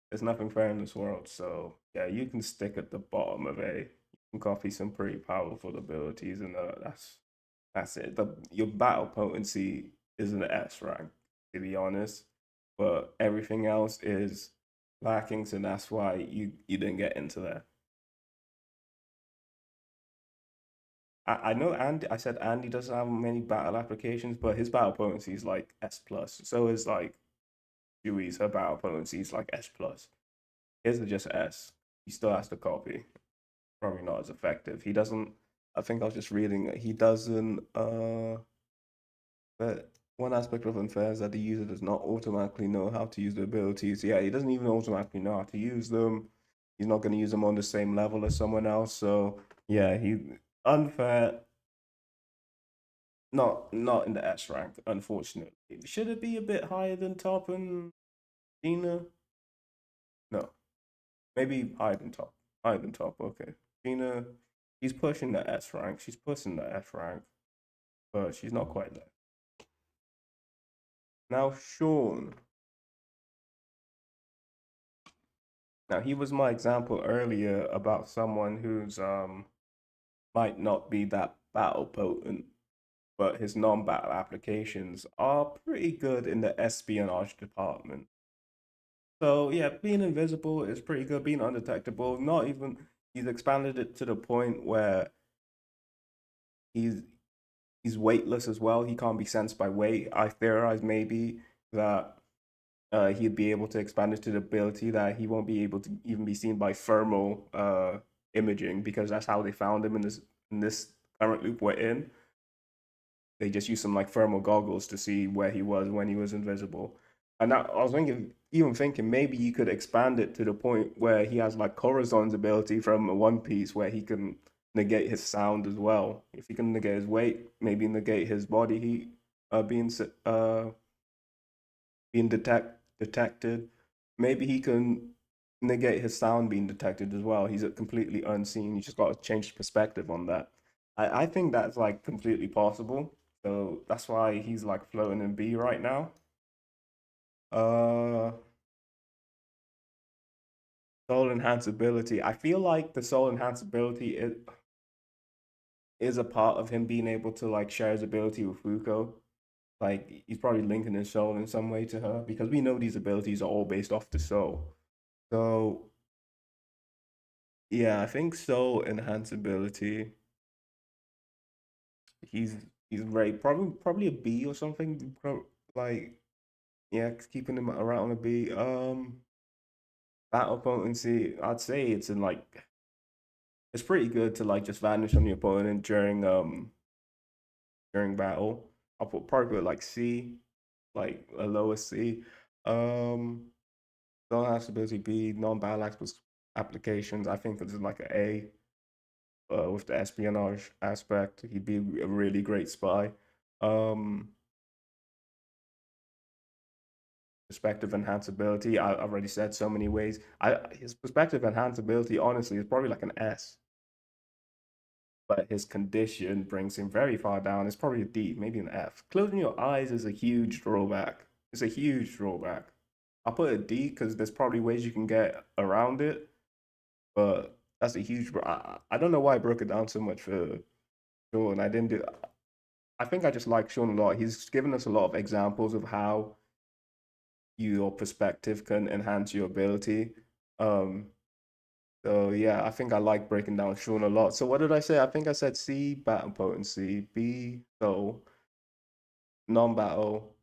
there's nothing fair in this world. So yeah, you can stick at the bottom of A. You can copy some pretty powerful abilities, and that's it. Your battle potency is an S rank, to be honest, but everything else is lacking, so that's why you didn't get into there. I know Andy. I said Andy doesn't have many battle applications, but his battle potency is like S plus. So is like Dewey's. Her battle potency is like S plus. His is just S. He still has to copy. Probably not as effective. He doesn't. I think I was just reading. He doesn't. But one aspect of unfair is that the user does not automatically know how to use the abilities. Yeah, he doesn't even automatically know how to use them. He's not going to use them on the same level as someone else. So yeah, he unfair. Not in the S rank, unfortunately. Should it be a bit higher than top and Gina? No, maybe higher than top. Higher than top. Okay, Gina. She's pushing the S rank. She's pushing the F rank, but she's not quite there. Now, Sean. Now he was my example earlier about someone who's might not be that battle potent, but his non-battle applications are pretty good in the espionage department. So yeah, being invisible is pretty good. Being undetectable, not even he's expanded it to the point where he's he's weightless as well. He can't be sensed by weight. I theorize maybe that he'd be able to expand it to the ability that he won't be able to even be seen by thermal imaging because that's how they found him in this current loop we're in. They just used some like thermal goggles to see where he was when he was invisible. And I was even thinking maybe you could expand it to the point where he has like Corazon's ability from One Piece, where he can negate his sound as well. If he can negate his weight, maybe negate his body heat uh being detected. Maybe he can negate his sound being detected as well. He's completely unseen. You just got to change perspective on that. I think that's like completely possible. So that's why he's like floating in B right now. Uh, soul enhanceability. I feel like the soul enhanceability is a part of him being able to like share his ability with Fuko. Like he's probably linking his soul in some way to her because we know these abilities are all based off the soul. So yeah, I think soul enhanceability. He's he's very probably a B or something. Like yeah, keeping him around a B. Battle potency. I'd say it's in like it's pretty good to like just vanish on the opponent during battle. I'll probably put like C, like a lowest C. Um, don't have stability B. Non-battle applications. I think this is like an A. With the espionage aspect. He'd be a really great spy. Um, Perspective enhanceability. I've already said so many ways. His perspective enhanceability, honestly, is probably like an S, but his condition brings him very far down. It's probably a D, maybe an F. Closing your eyes is a huge drawback. It's a huge drawback. I'll put a D because there's probably ways you can get around it, but that's a huge. I don't know why I broke it down so much for Sean. I didn't do. I think I just like Sean a lot. He's given us a lot of examples of how your perspective can enhance your ability. Um, so yeah, I think I like breaking down Sean a lot. So what did I say? I think I said C, battle potency, B, so non-battle,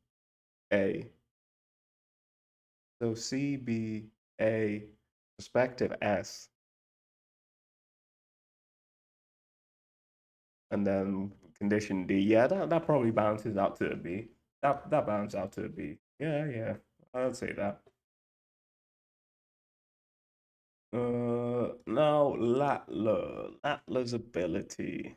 A. So C, B, A, perspective S, and then condition D. Yeah, that probably balances out to a B. That balances out to a B. Yeah, yeah, I'd say that. Now, Latla's ability.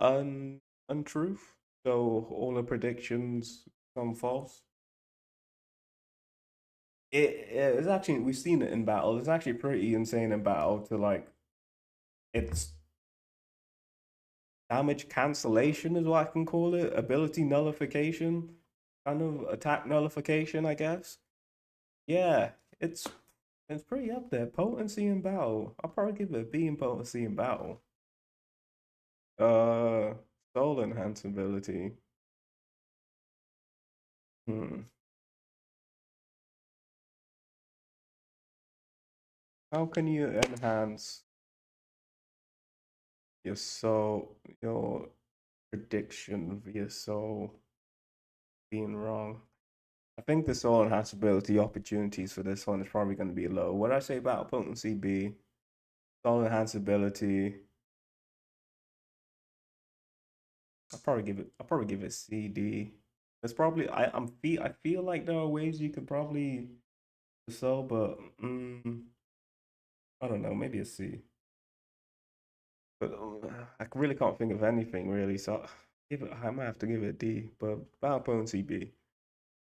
Un Untruth. So all the predictions come false. It's actually we've seen it in battle. It's actually pretty insane in battle to like it's damage cancellation is what I can call it. Ability nullification, kind of attack nullification, I guess. Yeah, it's pretty up there. Potency in battle. I'll probably give it a B in potency in battle. Uh, soul enhance ability. Hmm. How can you enhance your prediction via soul being wrong? I think the soul enhanceability opportunities for this one is probably going to be low. What I say about potency B, soul enhanceability, I'll probably give it C D. It's probably I feel like there are ways you could probably so, but I don't know, maybe a C. But I really can't think of anything really, so I might have to give it a D. But battle potency B.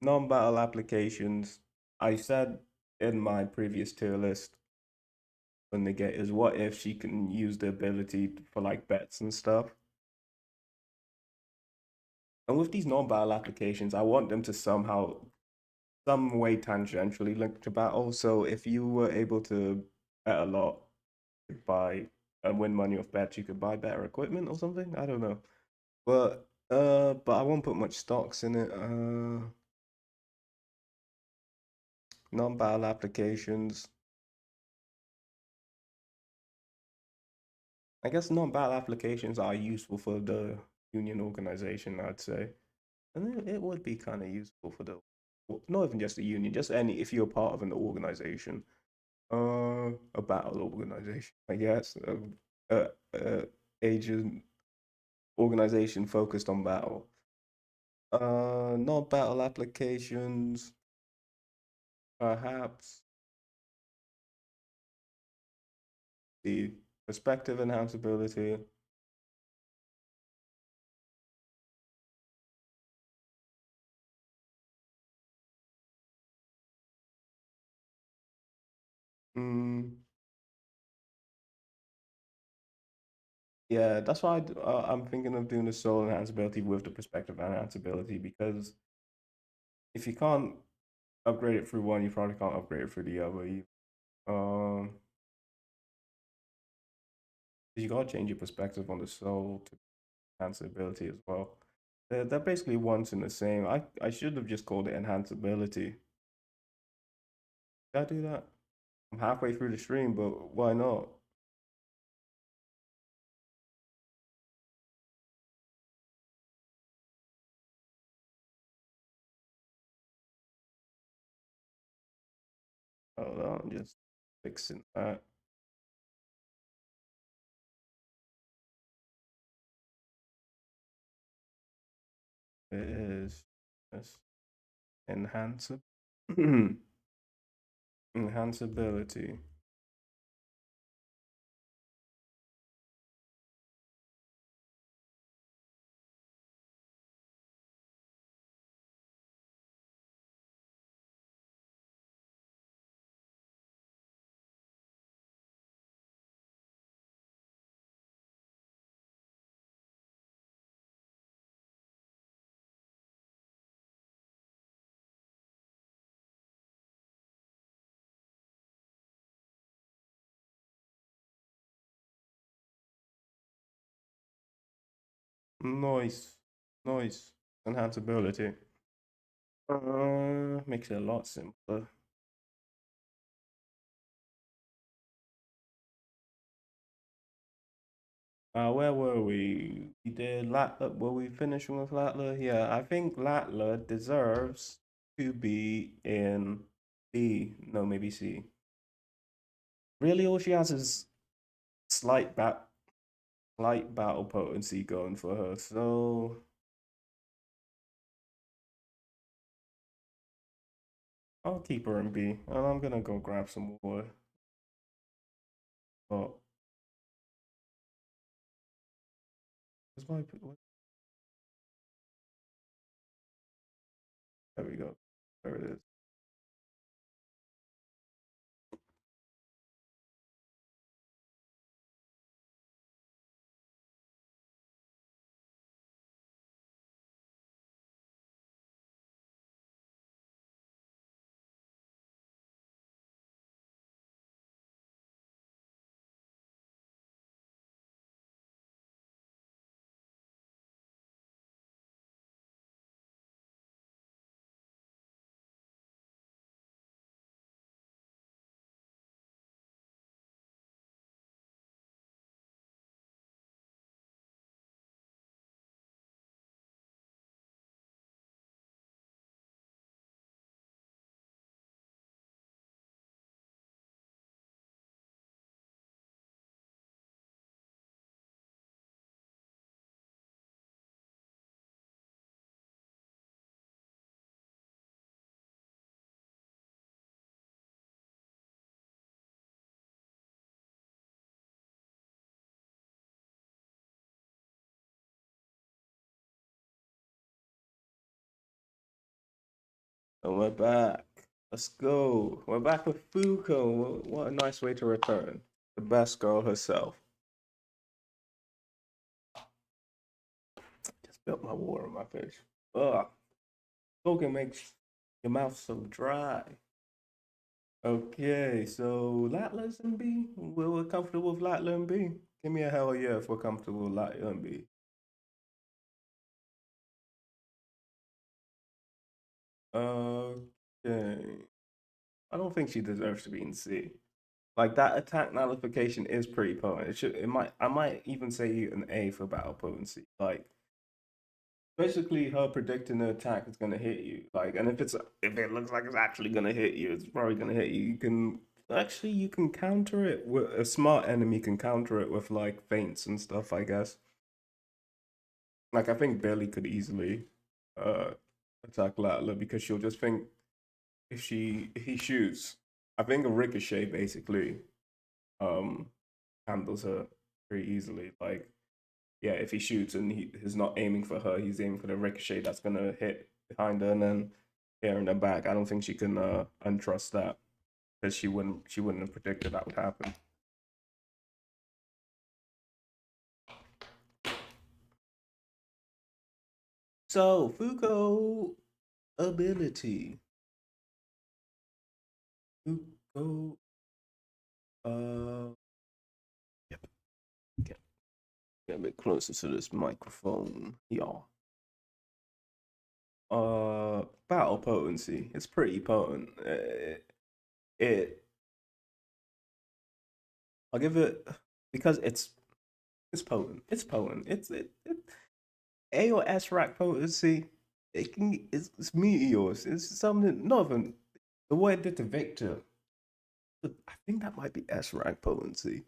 Non-battle applications. I said in my previous tier list when they get is what if she can use the ability for like bets and stuff. And with these non-battle applications, I want them to somehow, some way tangentially link to battle. So if you were able to bet a lot, buy and win money off bets, you could buy better equipment or something. I don't know, but I won't put much stocks in it. Non-battle applications. I guess non-battle applications are useful for the union organization, I'd say. And it would be kind of useful for the, not even just the union, just any, if you're part of an organization, a battle organization, I guess, agent organization focused on battle. Non-battle applications, perhaps the perspective enhanceability. Mm, yeah, that's why I'm thinking of doing the soul enhanceability with the perspective enhanceability because if you can't upgrade it through one, you probably can't upgrade it through the other. Um, you gotta change your perspective on the soul to enhanceability as well. They're basically once and the same. I should have just called it enhanceability. Did I do that? I'm halfway through the stream, but why not? Hold on, I'm just fixing that. It is yes, enhance enhanceability. Noise, noise, enhanceability. Makes it a lot simpler. Where were we? We did Latler. Were we finishing with Latler? Yeah, I think Latler deserves to be in B. No, maybe C. Really, all she has is slight bat, slight battle potency going for her. So I'll keep her in B, and I'm gonna go grab some water. Oh, where's my? There we go. There it is. And we're back. Let's go. We're back with Fuko. What a nice way to return. The best girl herself. Just spilled my water on my face. Ugh. Smoking makes your mouth so dry. Okay, so Latlas and B. We're comfortable with Latla and B. Give me a hell yeah if we're comfortable with Latla and B. Okay. I don't think she deserves to be in C. Like that attack nullification is pretty potent. I might even say an A for battle potency. Like basically her predicting the attack is gonna hit you. Like and if it looks like it's actually gonna hit you, it's probably gonna hit you. You can counter it with a smart enemy can counter it with like feints and stuff, I guess. Like I think Billy could easily uh attack Latla because she'll just think if he shoots, I think a ricochet basically um handles her pretty easily. Like, yeah, if he shoots and he's not aiming for her, he's aiming for the ricochet that's gonna hit behind her and then hit her in the back. I don't think she can untrust that because she wouldn't have predicted that would happen. So Fuko ability. Fuko yep. Get a bit closer to this microphone, y'all. Battle potency. It's pretty potent. It I'll give it because it's potent. It's potent. It A or S rack potency. It's meteors. It's something nothing. The way it did to Victor. I think that might be S rank potency.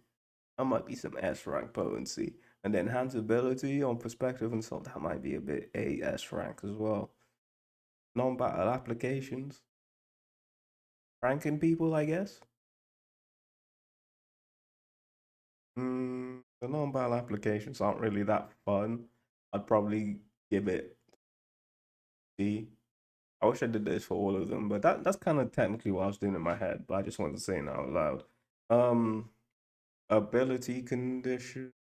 That might be some S rank potency. And then enhance ability on perspective and so that might be a bit A S rank as well. Non battle applications. Ranking people, I guess. The non battle applications aren't really that fun. I'd probably give it C. I wish I did this for all of them, but that's kind of technically what I was doing in my head, but I just wanted to say it out loud. Um, ability condition,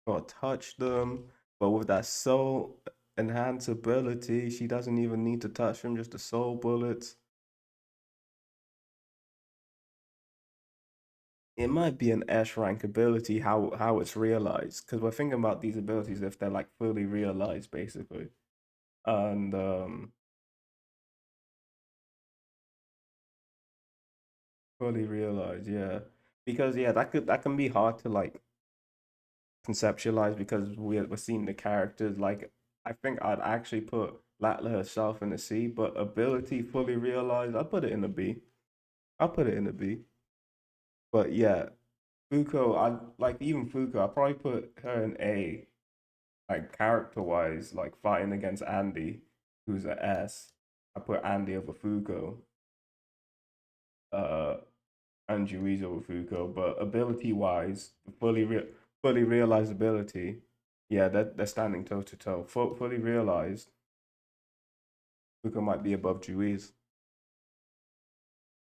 not touch them, but with that soul enhance ability, she doesn't even need to touch them, just the soul bullets. It might be an S rank ability how it's realized, because we're thinking about these abilities if they're like fully realized, basically. And fully realized, yeah. Because yeah, that can be hard to like conceptualize because we're seeing the characters. Like I think I'd actually put Latla herself in a C, but ability fully realized, I'd put it in a B. I'll put it in a B. But yeah, Fuko, I like even Fuko, I probably put her in A, like character wise, like fighting against Andy, who's a S. I put Andy over Fuko. uh and Juiz over Fuko, but ability wise, fully realized ability, yeah, they're standing toe to toe. Fully realized, Fuko might be above Juiz,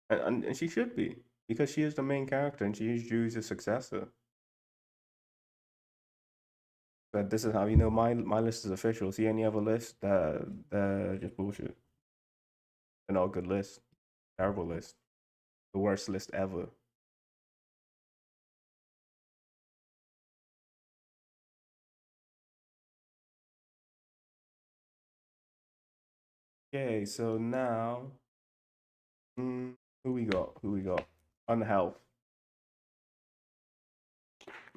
and she should be because she is the main character and she is Juiz's successor. But this is how you know my list is official. See any other list that just bullshit. They're not good list, terrible list, the worst list ever. Okay, so now, who we got? Who we got? Unhealth.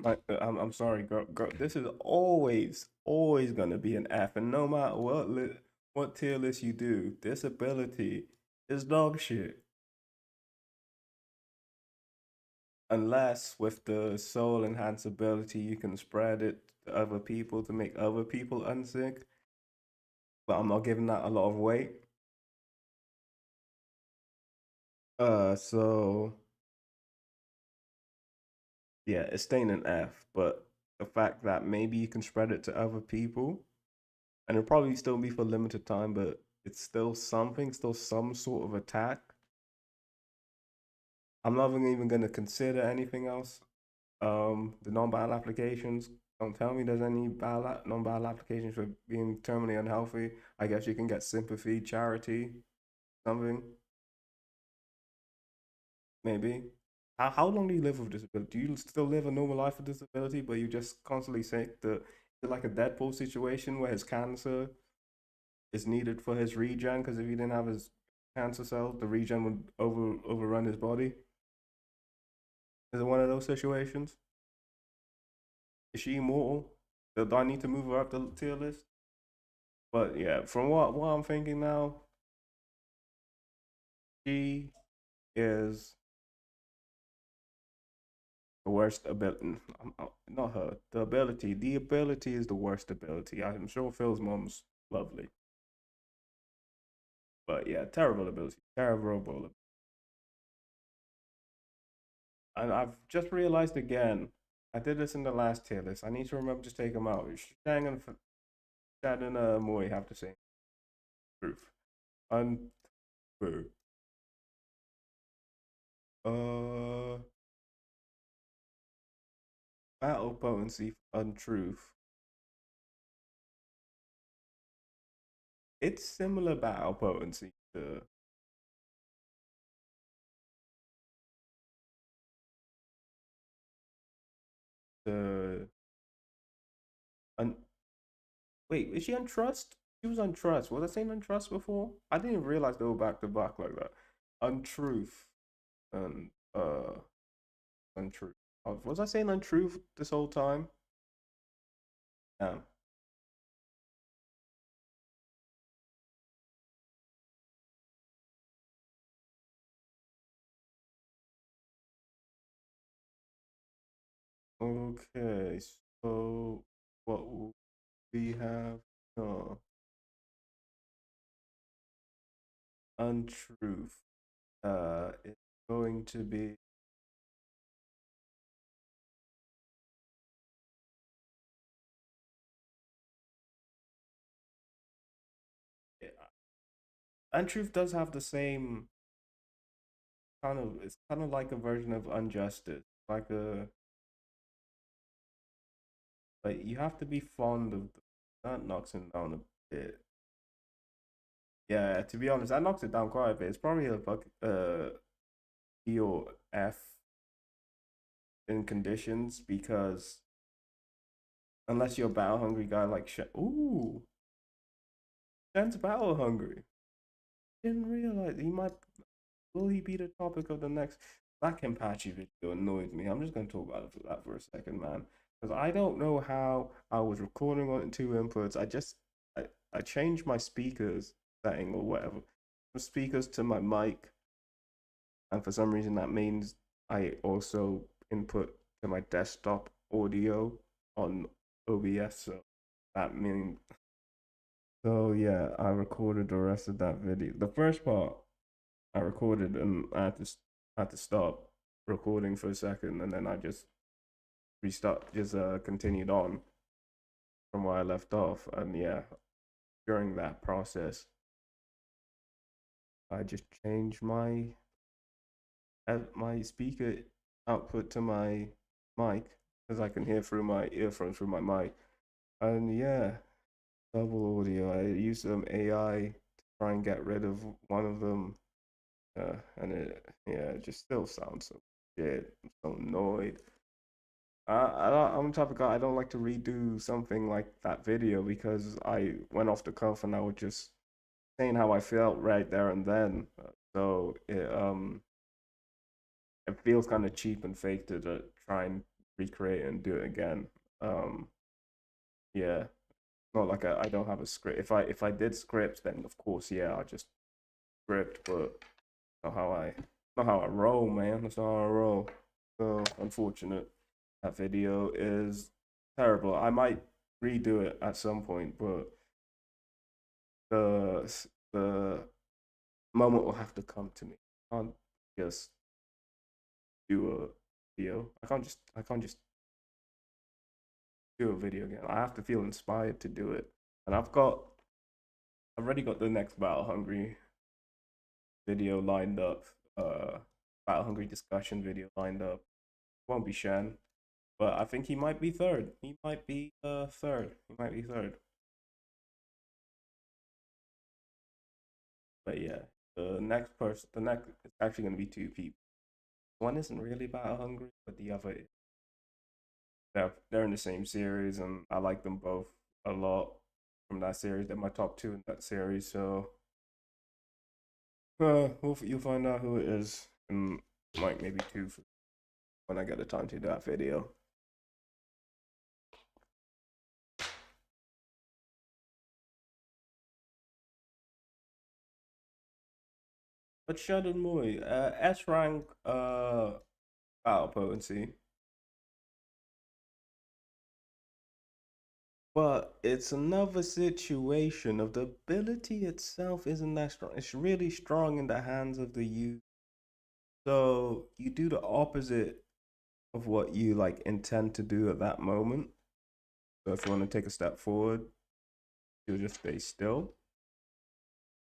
I'm sorry, girl. This is always gonna be an F, and no matter what tier list you do, this ability is dog shit. Unless with the soul enhance ability, you can spread it to other people to make other people unsick. But I'm not giving that a lot of weight. So yeah, it's staying an F, but the fact that maybe you can spread it to other people, and it'll probably still be for limited time, but it's still something, still some sort of attack. I'm not even going to consider anything else. The non-battle applications. Don't tell me there's any non-battle applications for being terminally unhealthy. I guess you can get sympathy, charity, something, maybe. How long do you live with disability? Do you still live a normal life with disability, but you just constantly say it's like a Deadpool situation where his cancer is needed for his regen? Because if he didn't have his cancer cells, the regen would overrun his body. Is it one of those situations? Is she immortal? Do I need to move her up the tier list? But yeah, from what I'm thinking now, she is the worst ability. Not her. The ability. The ability is the worst ability. I'm sure Phil's mom's lovely, but yeah, terrible ability. Terrible. And I've just realized again. I did this in the last tier list. I need to remember to take them out. Shang and Shad and Moy have the same proof. Untrue. Uh, battle potency. Untruth. It's similar battle potency to un, wait, is she on trust? She was on trust. Was I saying on trust before? I didn't realize they were back to back like that. Untruth and untruth. Was I saying untruth this whole time? Yeah. Okay, so what will we have? Uh, untruth. It's going to be yeah, untruth does have the same kind of. It's kind of like a version of injustice, like a like you have to be fond of that knocks it down a bit. Yeah, to be honest, that knocks it down quite a bit. It's probably a E or F in conditions because unless you're a battle hungry guy like ooh, Shen's battle hungry. Didn't realize he might. Will he be the topic of the next Black Kenpachi video? Annoys me. I'm just gonna talk about it for that for a second, man. Because I don't know how I was recording on two inputs. I changed my speakers setting or whatever. Speakers to my mic, and for some reason that means I also input to my desktop audio on OBS. So that means so yeah, I recorded the rest of that video. The first part I recorded and I had to stop recording for a second, and then I just just continued on from where I left off. And yeah, during that process, I just changed my speaker output to my mic because I can hear through my earphones through my mic. And yeah, double audio. I used some AI to try and get rid of one of them. And it just still sounds so shit. I'm so annoyed. I'm the type of guy I don't like to redo something like that video because I went off the cuff and I was just saying how I felt right there and then. So it feels kind of cheap and fake to try and recreate it and do it again. Um, yeah, not like I don't have a script. If I did scripts, then of course, yeah, I just script, but not how I not how I roll, man. That's not how I roll. So unfortunate. That video is terrible. I might redo it at some point, but the moment will have to come to me. I can't just do a video. I can't just do a video again. I have to feel inspired to do it. And I've already got the next Battle Hungry video lined up. Battle Hungry discussion video lined up. Won't be Shan, but I think he might be third. He might be third. He might be third. But yeah, the next is actually going to be two people. One isn't really Battle Hungry, but the other is. They're in the same series, and I like them both a lot from that series. They're my top two in that series. So you'll find out who it is in like maybe two when I get the time to do that video. But Shadow Moy, S rank battle potency, but it's another situation of the ability itself isn't that strong. It's really strong in the hands of the user. So you do the opposite of what you like intend to do at that moment. So if you want to take a step forward, you'll just stay still.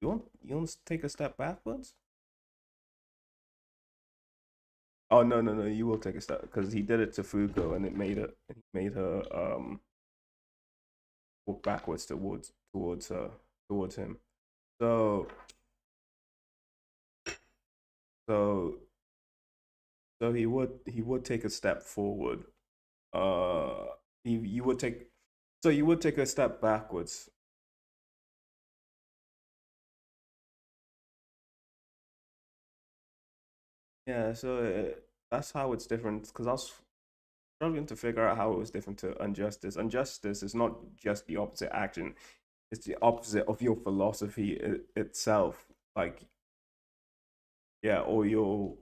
You want to take a step backwards? Oh no, you will take a step because he did it to Fuko and it made her walk backwards towards him. So so so he would take a step forward. Uh you would take so you would take a step backwards. Yeah, so that's how it's different because I was struggling to figure out how it was different to Injustice. Injustice is not just the opposite action, it's the opposite of your philosophy itself. Like, yeah, or your,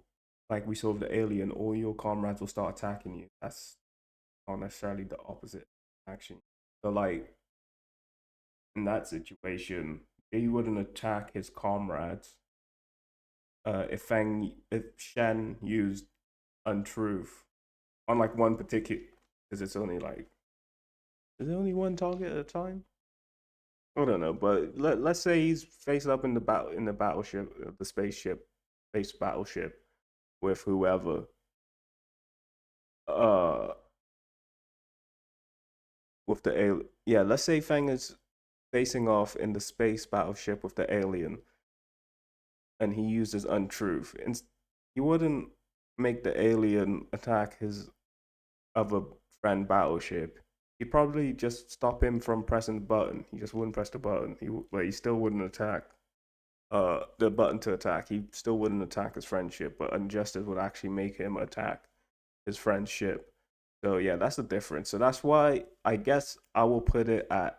like we saw with the alien, all your comrades will start attacking you. That's not necessarily the opposite action. So, like, in that situation, he wouldn't attack his comrades if Shen used untruth on like one particular, because it's only like, is it only one target at a time? I don't know, but let's say he's faced up in the battleship, the spaceship, space battleship with whoever. Uh, with the alien. Yeah, let's say Fang is facing off in the space battleship with the alien, and he uses untruth. And he wouldn't make the alien attack his other friend battleship. He'd probably just stop him from pressing the button. He just wouldn't press the button. But he still wouldn't attack the button to attack. He still wouldn't attack his friendship, but injustice would actually make him attack his friendship. So yeah, that's the difference. So that's why I guess I will put it at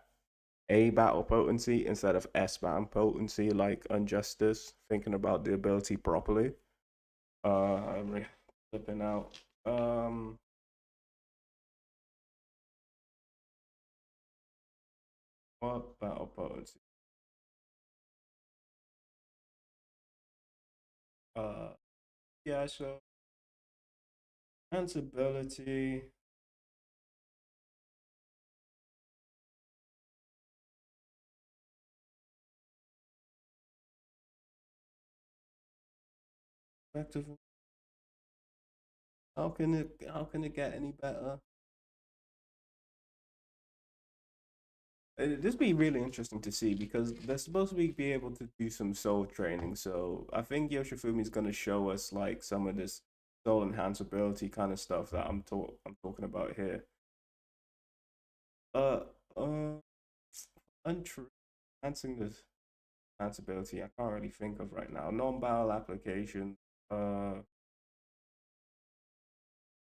A battle potency instead of S battle potency, like injustice. Thinking about the ability properly. I'm flipping out. What battle potency? Uh, yeah, so answerability, effective. How can it get any better? This be really interesting to see because they're supposed to be able to do some soul training. So I think Yoshifumi is going to show us like some of this soul enhanceability kind of stuff that I'm talking about here. Uh, uh, untrue enhancing this enhanceability. I can't really think of right now. Non-battle application. I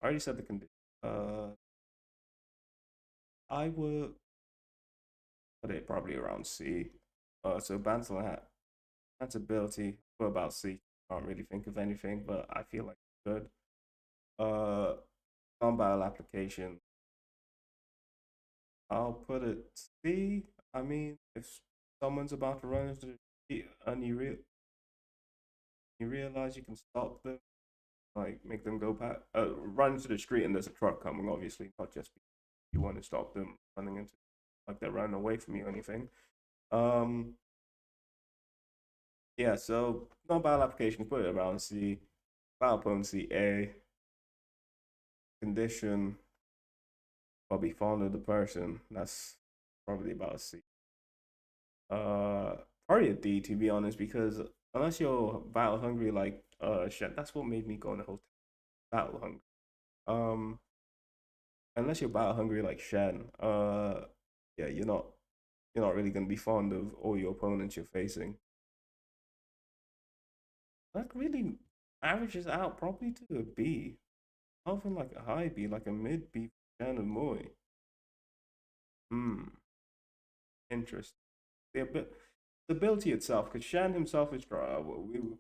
already said the condition. Uh, I would put it probably around C. So battle enhanceability. What about C? Can't really think of anything, but I feel like it's good. Uh, non-battle application. I'll put it C. I mean, if someone's about to run into the street and you realize you can stop them, like make them go back, run into the street and there's a truck coming, obviously, not just because you want to stop them running into, like they're running away from you or anything. Um, yeah, so non-battle application, put it around C. Battle potency A. Condition, probably fond of the person. That's probably about a C. Uh, Probably a D to be honest, because unless you're battle hungry, like shit, that's what made me go in the hotel. Battle hungry. Um, unless you're battle hungry like Shen, yeah, you're not really gonna be fond of all your opponents you're facing. That really averages out probably to a B. Not even like a high B, like a mid B for Shen and Moy. Hmm, interesting. Yeah, but the ability itself, because Shan himself is strong.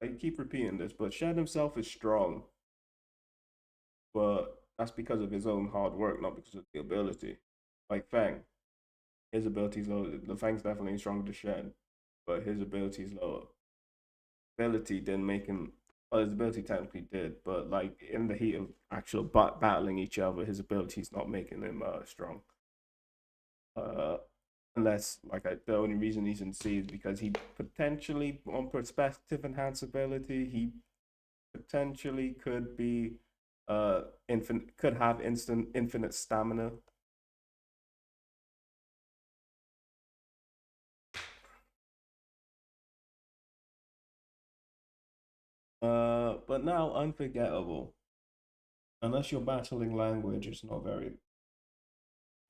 I keep repeating this, but Shan himself is strong, but that's because of his own hard work, not because of the ability. Like Fang, his ability's low. The Fang's definitely stronger than Shan, but his ability's lower. Ability didn't make him. Well, his ability technically did, but like in the heat of actual battling each other, his ability's not making him strong. Uh, Unless the only reason he's in C is because he potentially on perspective enhanceability he potentially could be infinite, could have instant infinite stamina. But now unforgettable, unless your battling language is not very,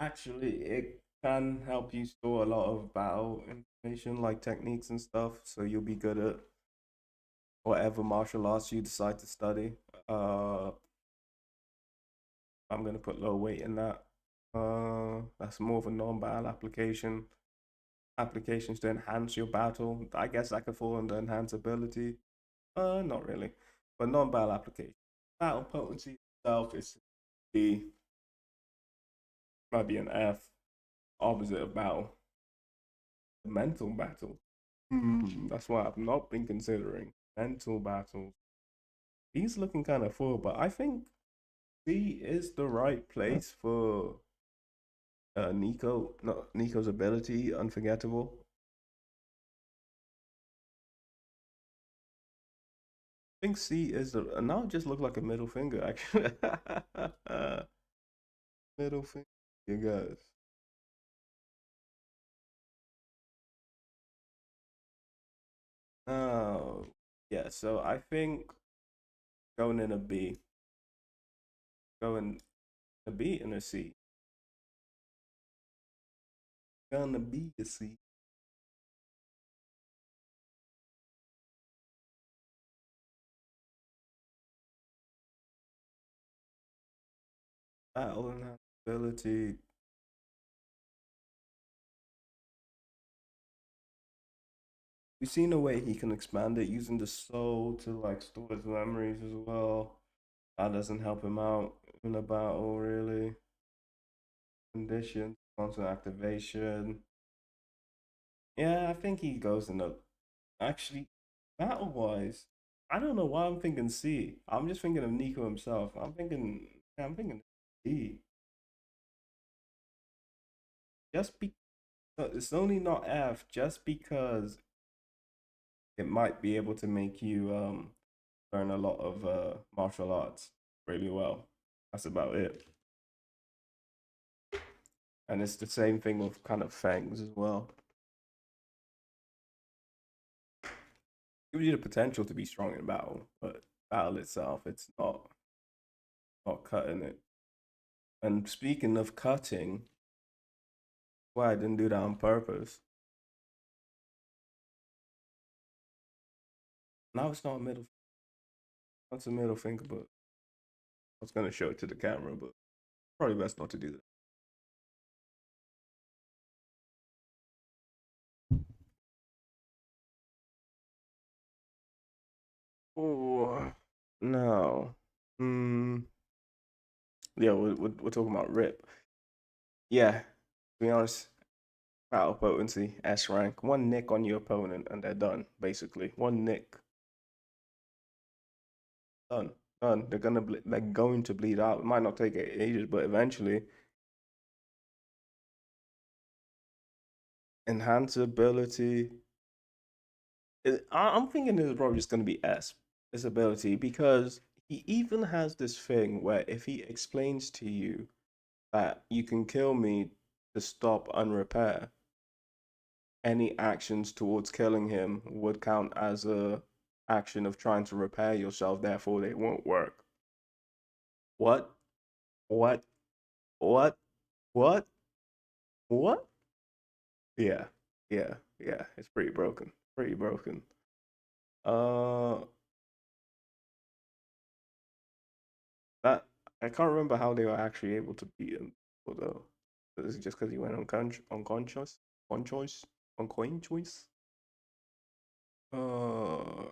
actually it can help you store a lot of battle information like techniques and stuff, so you'll be good at whatever martial arts you decide to study. uh I'm gonna put low weight in that. That's more of a non-battle application. Applications to enhance your battle. I guess that could fall under enhance ability. Not really, but non-battle application. Battle potency itself is the might be an F. Opposite of battle, mental battle. That's what I've not been considering. Mental battles. He's looking kind of full, but I think C is the right place for Nico. No, Nico's ability, unforgettable. I think C is the now it just look like a middle finger actually. Middle finger, you guys. Oh, yeah. So I think going in a B, going a B and a C, going to B to C. Battle and ability. We've seen a way he can expand it using the soul to like store his memories as well. That doesn't help him out in a battle really. Condition, constant activation. Yeah, I think he goes in the actually battle wise. I don't know why I'm thinking C. I'm just thinking of Nico himself. I'm thinking D. Just be, it's only not F just because it might be able to make you learn a lot of martial arts really well. That's about it. And it's the same thing with kind of fangs as well. Gives you the potential to be strong in battle, but battle itself, it's not cutting it. And speaking of cutting, why I didn't do that on purpose. Now it's not a middle. That's a middle finger, but I was gonna show it to the camera, but probably best not to do that. Oh no. Hmm. Yeah, we're talking about Rip. Yeah. To be honest, battle potency, S rank. One nick on your opponent and they're done. Basically, one nick, done, done. They're going to bleed out. It might not take ages, but eventually, enhance ability. I'm thinking it's probably just going to be S, his ability, because he even has this thing where if he explains to you that you can kill me to stop unrepair, any actions towards killing him would count as a action of trying to repair yourself, therefore they won't work. What? What? What? What? What? Yeah. Yeah. Yeah. It's pretty broken. Pretty broken. Uh that I can't remember how they were actually able to beat him, although is it just because he went unconscious? On choice? On coin choice? Uh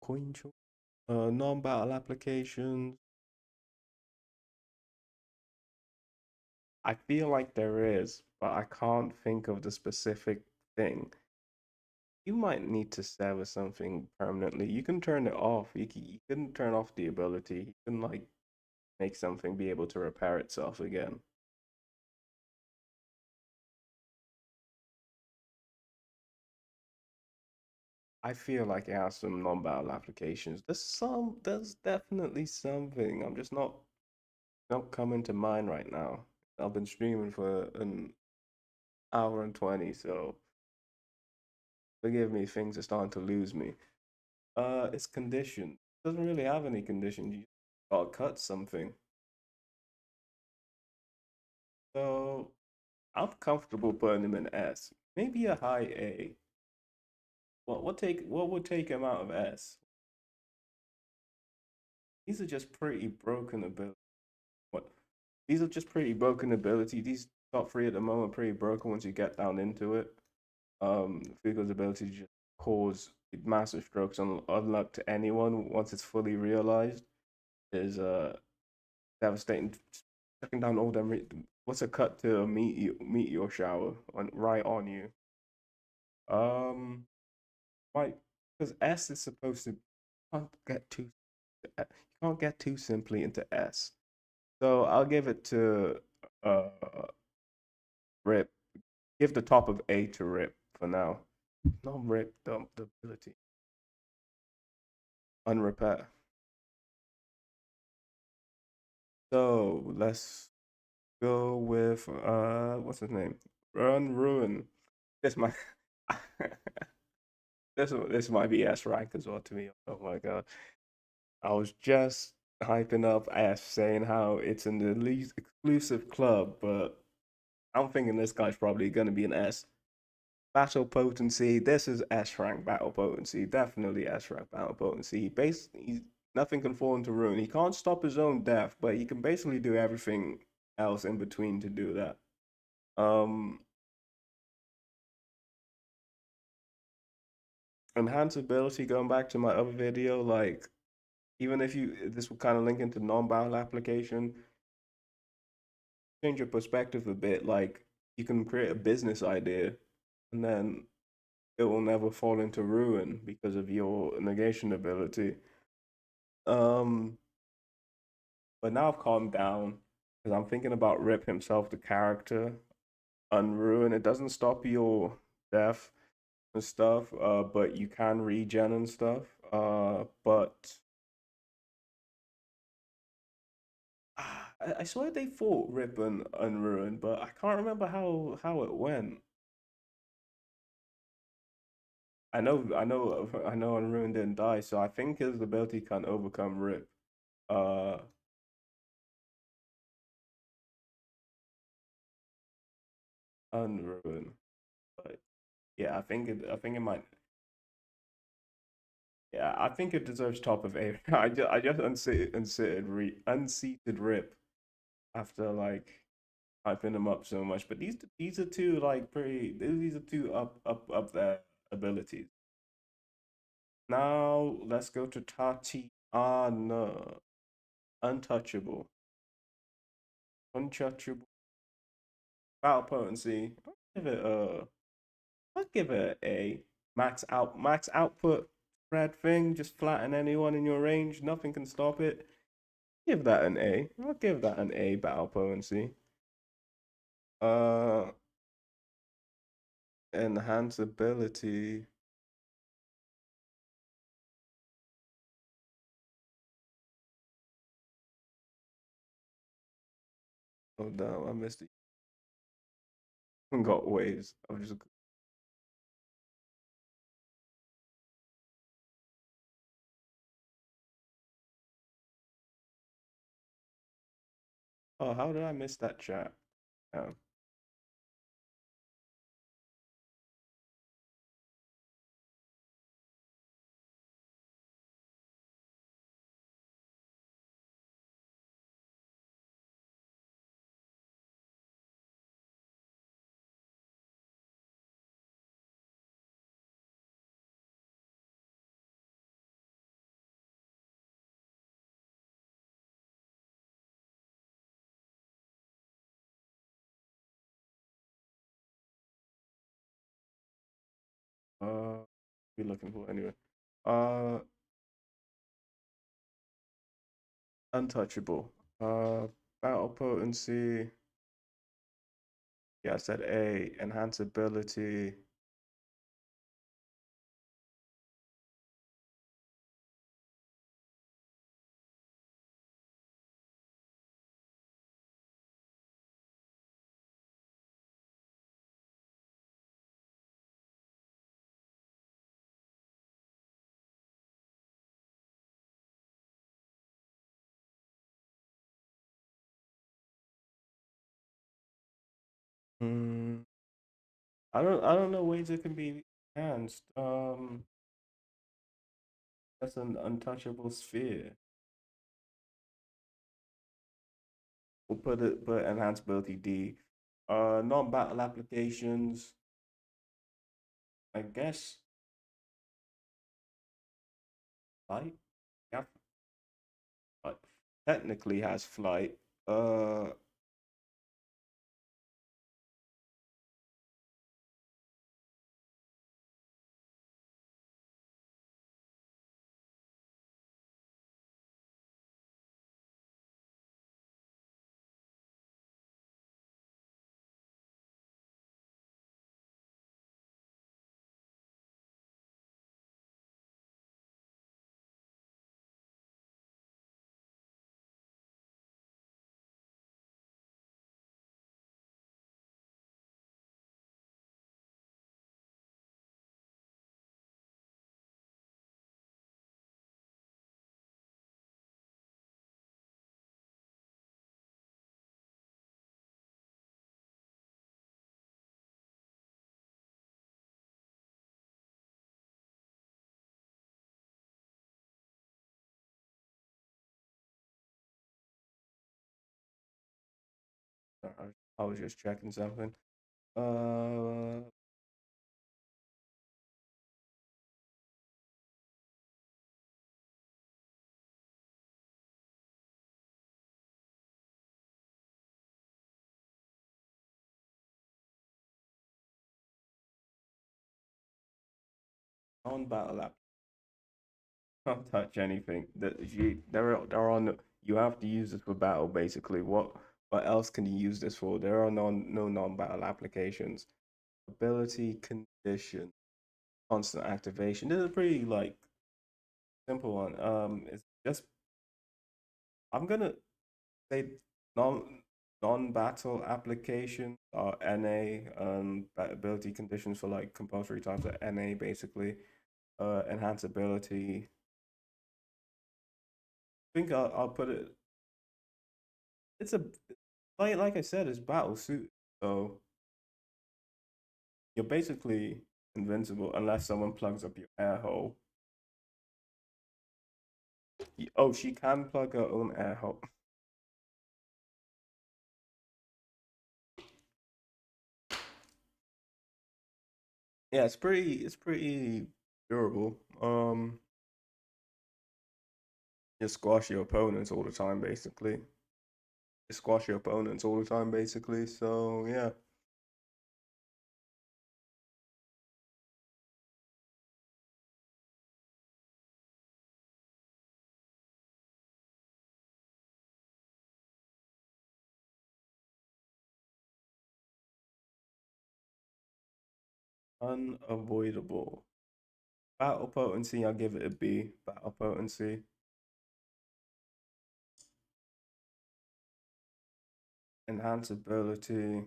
coin choice? Non-battle applications. I feel like there is, but I can't think of the specific thing. You might need to sever something permanently. You can turn it off. You can turn off the ability. You can like make something be able to repair itself again. I feel like it has some non-battle applications. There's definitely something. I'm just not coming to mind right now. I've been streaming for an hour and 20, so forgive me, things are starting to lose me. It's conditioned. It doesn't really have any condition. You gotta cut something. So I'm comfortable putting him in S. Maybe a high A. What would take him out of S? These are just pretty broken ability. What? These are just pretty broken ability. These top three at the moment pretty broken once you get down into it. Fugo's ability to just cause massive strokes on unluck to anyone once it's fully realized is devastating. Checking down all them. What's a cut to a meteor shower on right on you? Um, right, because S is supposed to can't get too you can't get too simply into S. So I'll give it to uh Rip. Give the top of A to Rip for now. Not Rip, the ability. Unrepair. So let's go with what's his name? Run Ruin. This might this might be S rank as well to me. Oh my god. I was just hyping up S saying how it's an elite exclusive club, but I'm thinking this guy's probably gonna be an S. Battle potency. This is S rank battle potency. Definitely S rank battle potency. He's nothing can fall into ruin. He can't stop his own death, but he can basically do everything else in between to do that. Um, Enhance ability. Going back to my other video, like even if you this will kind of link into non-battle application. change your perspective a bit. Like you can create a business idea, and then it will never fall into ruin because of your negation ability. Um, but now I've calmed down because I'm thinking about Rip himself, the character, Unruin. It doesn't stop your death and stuff, but you can regen and stuff. But I swear they fought Rip and Unruin, but I can't remember how it went. I know Unruin didn't die, so I think his ability can overcome Rip. Uh, Unruin, but yeah, I think it might. Yeah, I think it deserves top of A. I just unseated Rip after like hyping him up so much. But these are two like pretty. These are two up their abilities. Now let's go to Tatiana. Untouchable. Untouchable. Battle potency. I'll give it an A. Max output red thing, just flatten anyone in your range, nothing can stop it. Give that an A. I'll give that an A battle potency. Uh enhance ability. Oh damn, I missed it. Got waves. I was just oh, how did I miss that chat? Yeah. Be looking for anyway. Uh untouchable. Battle potency. Yeah, I said A. Enhance ability. Mm, I don't know ways it can be enhanced. That's an untouchable sphere. We'll put enhanceability D. Non-battle applications. I guess flight. Yeah, but technically has flight. Uh, I was just checking something. Uh, Non-battle app. Can't touch anything. That you there are no, you have to use this for battle basically. What else can you use this for? There are no non-battle applications. Ability condition, constant activation. This is a pretty like simple one. It's just I'm gonna say non non-battle applications are NA, ability conditions for like compulsory types are NA basically. Enhanceability. I think I'll put it. It's a like I said, it's battle suit. So you're basically invincible unless someone plugs up your air hole. Oh, she can plug her own air hole. Yeah, it's pretty durable. You squash your opponents all the time, basically. You squash your opponents all the time, basically. So yeah, unavoidable. Battle potency, I'll give it a B. Battle potency, enhanceability.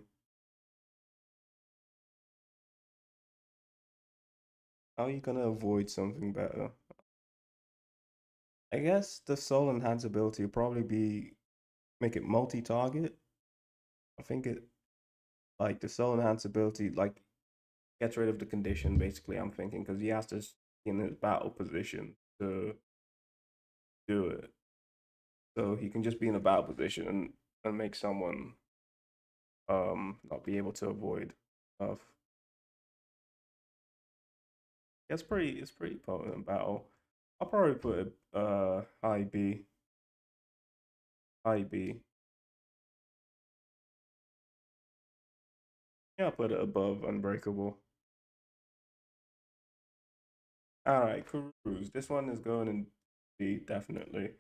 How are you gonna avoid something better? I guess the soul enhanceability will probably be make it multi-target. I think it like the soul enhanceability like gets rid of the condition basically. I'm thinking because he has to be in his battle position to do it, so he can just be in a battle position and make someone not be able to avoid stuff. It's pretty potent in battle. I'll probably put it high B, high B. Yeah, I'll put it above unbreakable. All right, cruise. This one is going in B definitely.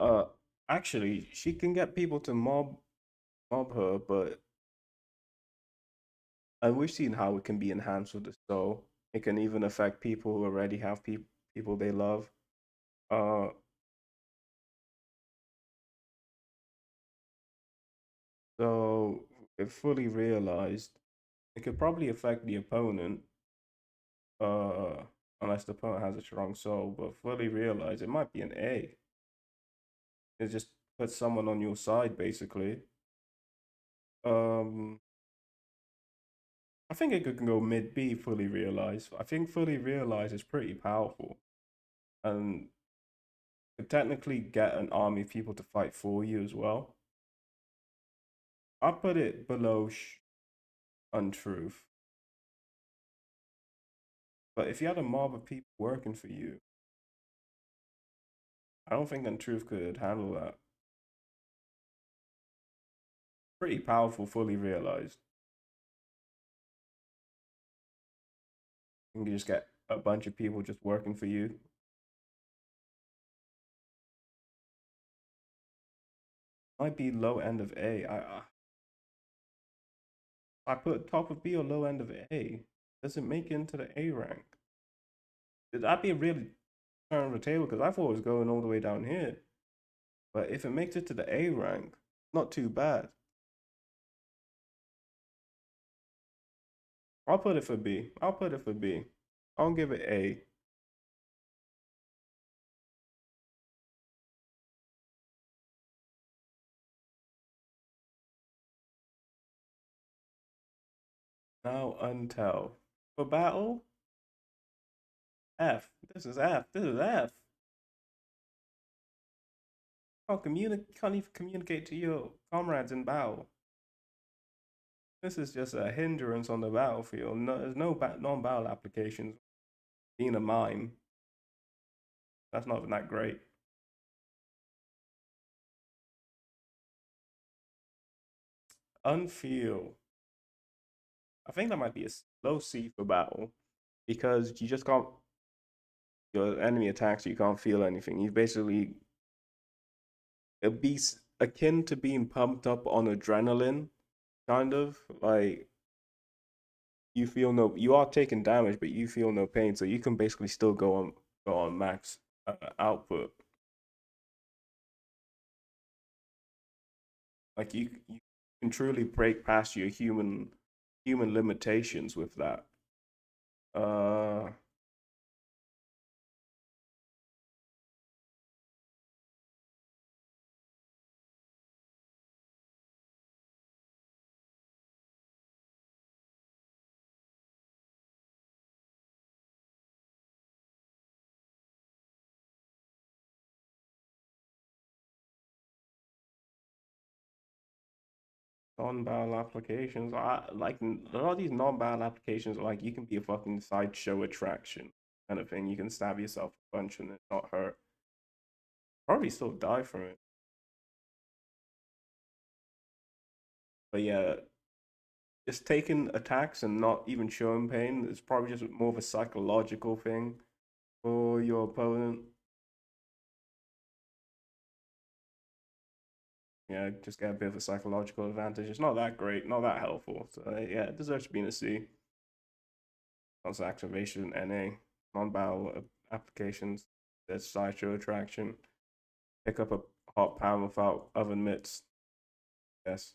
Uh, actually, she can get people to mob her, but we've seen how it can be enhanced with the soul. It can even affect people who already have people they love. Uh, so if fully realized, it could probably affect the opponent. Uh, unless the opponent has a strong soul, but fully realized it might be an A. It just puts someone on your side basically. Um, I think it could go mid B. Fully realized. I think fully realized is pretty powerful and could technically get an army of people to fight for you as well. I put it below untruth. But if you had a mob of people working for you, I don't think untruth could handle that. Pretty powerful, fully realized. You can just get a bunch of people just working for you. Might be low end of A. I put top of B or low end of A. Does it make it into the A rank? That'd be a really turn of the table because I thought it was going all the way down here. But if it makes it to the A rank, not too bad. I'll put it for B. I'll put it for B. I'll give it A. Now Untel. For battle, F. This is F. This is F. Can't even communicate to your comrades in battle. This is just a hindrance on the battlefield. No, there's no non-battle applications. Being a mime, that's not even that great. Unfeel. I think that might be a low C for battle. because you just can't. Your enemy attacks you, you can't feel anything. You basically it'd be akin to being pumped up on adrenaline, kind of like you feel no. You are taking damage, but you feel no pain, so you can basically still go on max output. Like you can truly break past your human limitations with that. Uh, non-battle applications. I like a lot of these non-battle applications. Like you can be a fucking sideshow attraction kind of thing. You can stab yourself a bunch and it not hurt. Probably still die from it. But yeah, just taking attacks and not even showing pain is probably just more of a psychological thing for your opponent. Yeah, just get a bit of a psychological advantage. It's not that great, not that helpful. So yeah, it deserves to be in a C. Constant activation, NA, non-battle applications. There's sideshow attraction. Pick up a hot pound without oven mitts. Yes.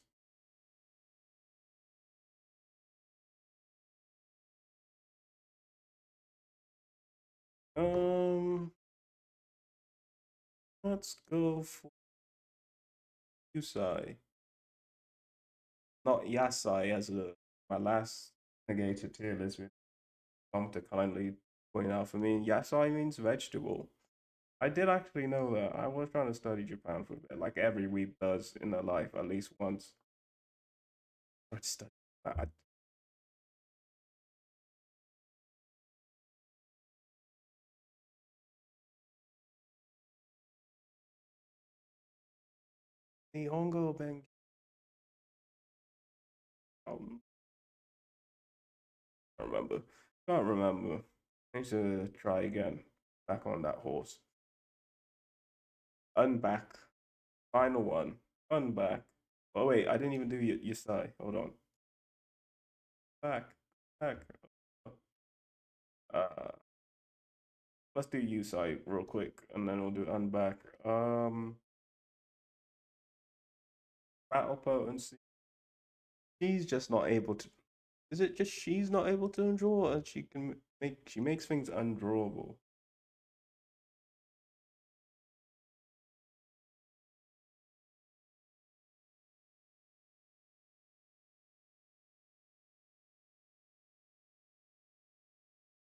Um, let's go for Yusai. Not Yasai as my last negated tier list. Come to kindly point out for me, Yasai means vegetable. I did actually know that. I was trying to study Japan for a bit, like every weeb does in their life at least once. But study. I, Nihongo Ben. Um, I don't remember. Can't remember. I need to try again. Back on that horse. Unback. Final one. Unback. Oh wait, I didn't even do Yasai. Hold on. Back. Back. Uh, let's do Yusai real quick, and then we'll do unback. Battle potency. She's just not able to. Is it just she's not able to undraw, and she makes things undrawable?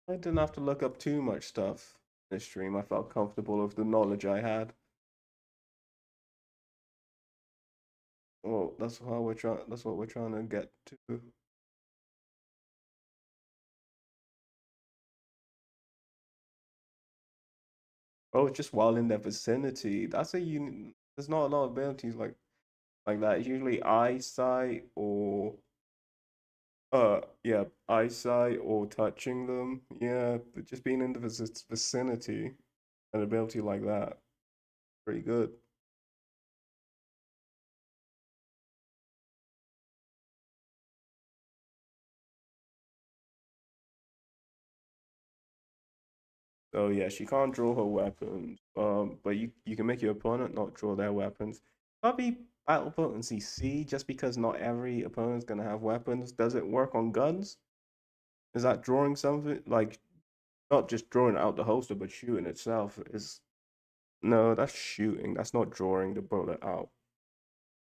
I didn't have to look up too much stuff in this stream. I felt comfortable with the knowledge I had. Well, that's how we're trying. That's what we're trying to get to. Oh, it's just while in their vicinity. That's a There's not a lot of abilities like that. It's usually eyesight or yeah, eyesight or touching them. Yeah, but just being in the vicinity, an ability like that, pretty good. So yeah, she can't draw her weapons. But you can make your opponent not draw their weapons. Probably battle potency C, just because not every opponent's gonna have weapons. Does it work on guns? Is that drawing something like not just drawing out the holster, but shooting itself? Is no, that's shooting. That's not drawing the bullet out.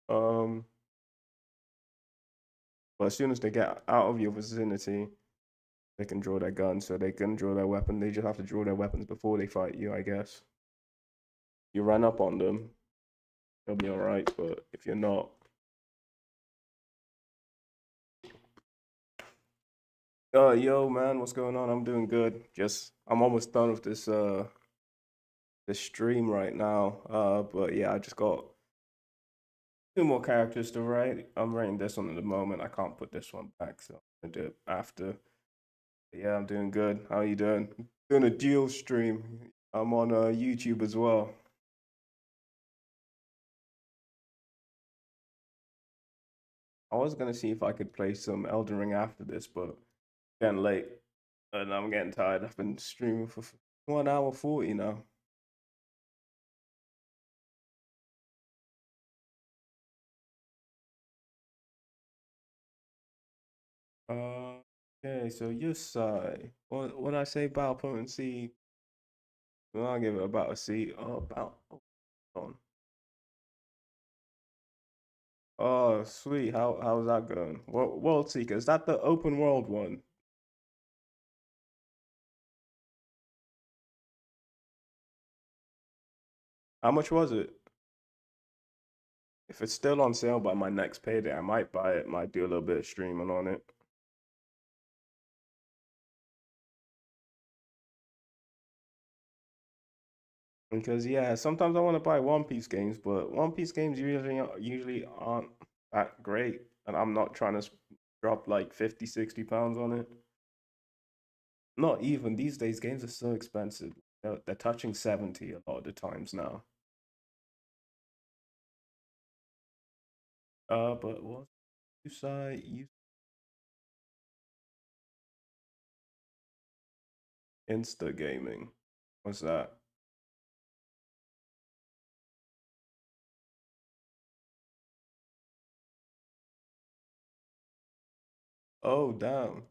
Um, but as soon as they get out of your vicinity, they can draw their gun, so they can draw their weapon. They just have to draw their weapons before they fight you, I guess. You run up on them, they'll be alright, but if you're not, yo man, what's going on? I'm doing good. Just I'm almost done with this stream right now. But yeah, I just got two more characters to write. I'm writing this one at the moment. I can't put this one back, so I'm gonna do it after. Yeah, I'm doing good. How are you doing? Doing a dual stream. I'm on YouTube as well. I was gonna see if I could play some Elden Ring after this, but getting late and I'm getting tired. I've been streaming for 1 hour 40 now. Uh, okay, so your side. What I say about potency? Well, I'll give it about a C. Oh, about. Oh, hold on. Oh, sweet. How's that going? World Seeker, is that the open world one? How much was it? If it's still on sale by my next payday, I might buy it. Might do a little bit of streaming on it. Because yeah, sometimes I want to buy One Piece games, but One Piece games usually aren't that great, and I'm not trying to drop like 50, 60 pounds on it. Not even these days, games are so expensive. They're touching 70 a lot of the times now. But what you say? You Insta gaming. What's that? Oh damn!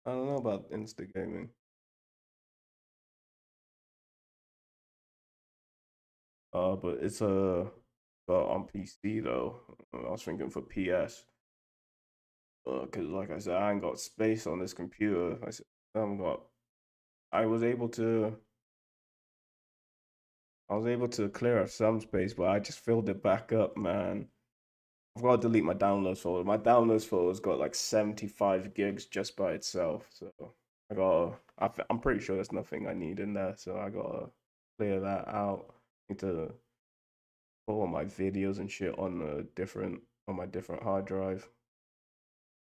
I don't know about Insta gaming. But it's on PC though. I was thinking for PS. Cause like I said, I ain't got space on this computer. I haven't got. I was able to. I was able to clear up some space, but I just filled it back up, man. I've got to delete my downloads folder. My downloads folder's got like 75 gigs just by itself. So I got. I'm pretty sure there's nothing I need in there. So I gotta clear that out. Need to put all my videos and shit on a different on my different hard drive.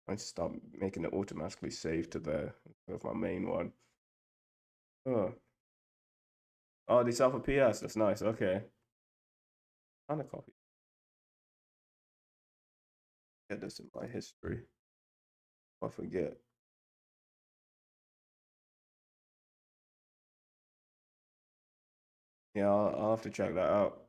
I just start making it automatically save to there with my main one. Oh, oh, they sell for PS. That's nice. Okay, kind of copy. Get this in my history. I forget. Yeah, I'll have to check that out.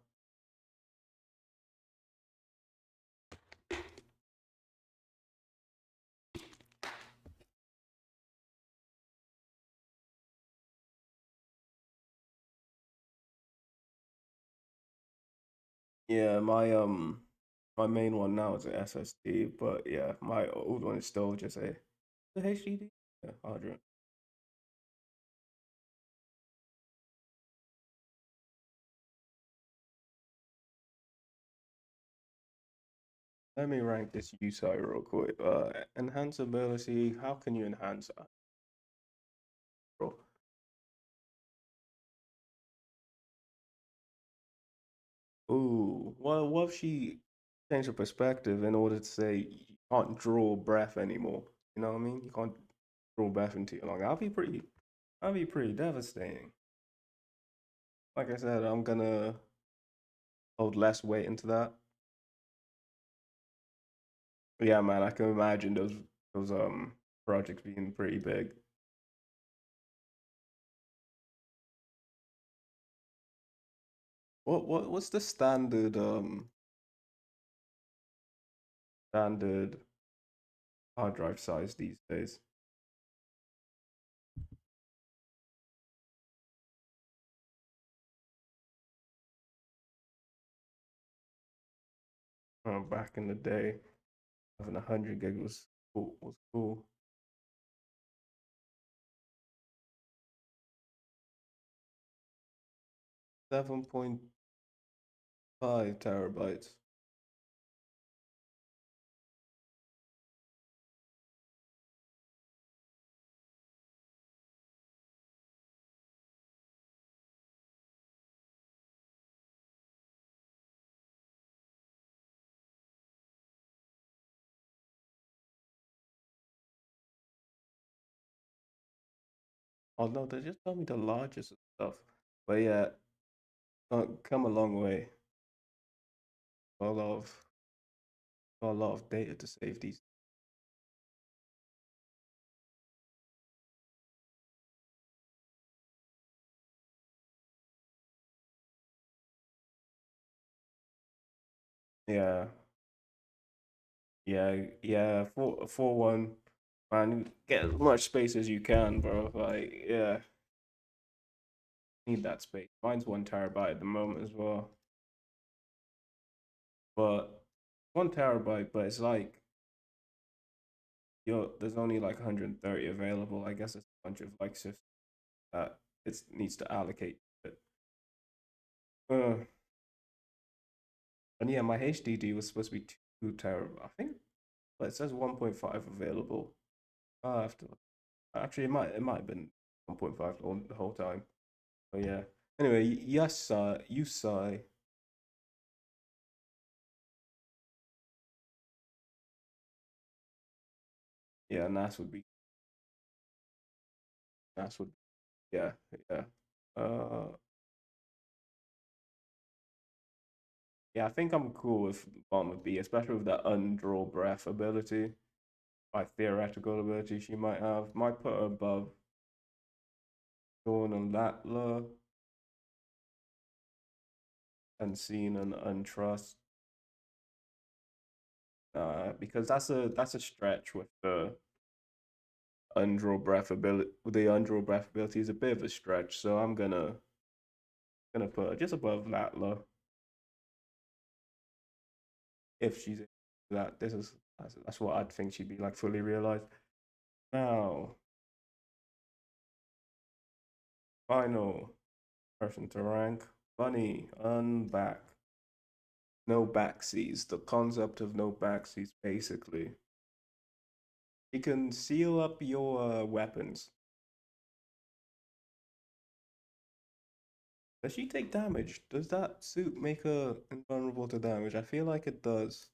Yeah, my main one now is an SSD, but yeah, my old one is still just a HDD. Yeah, hard drive. Let me rank this USI real quick. Enhanceability. How can you enhance that, bro? Ooh, well, what if she changed her perspective in order to say you can't draw breath anymore? You know what I mean? You can't draw breath into your lung. That'd be pretty devastating. Like I said, I'm gonna hold less weight into that. But yeah, man, I can imagine those projects being pretty big. What's the standard hard drive size these days? Back in the day, having 100 gig was cool. 7.5 terabytes. Oh no, they just told me the largest stuff. But yeah, come a long way. Got a lot of got a lot of data to save these. Yeah, yeah. 4-1, man. Get as much space as you can, bro. Like, yeah, need that space. Mine's 1 terabyte at the moment as well, but 1 terabyte. But it's like there's only like 130 available. I guess it's a bunch of like systems that it needs to allocate it. And yeah, my HDD was supposed to be 2 terabyte. I think, but it says 1.5 available. I have to actually it might have been 1.5 the whole time. But yeah. Anyway, yes, you sigh. Yeah, NAS would yeah, yeah. Uh yeah, I think I'm cool with bottom of B, especially with that undraw breath ability, like theoretical ability she might have. Might put her above Dawn and Latla and Scene and Untrust. Because that's a stretch with the undraw breath ability is a bit of a stretch, so I'm gonna put her just above Latla if she's that. That's what I'd think she'd be like fully realized. Now, final person to rank Bunny unback. No backseas. The concept of no backseas basically. You can seal up your weapons. Does she take damage? Does that suit make her invulnerable to damage? I feel like it does.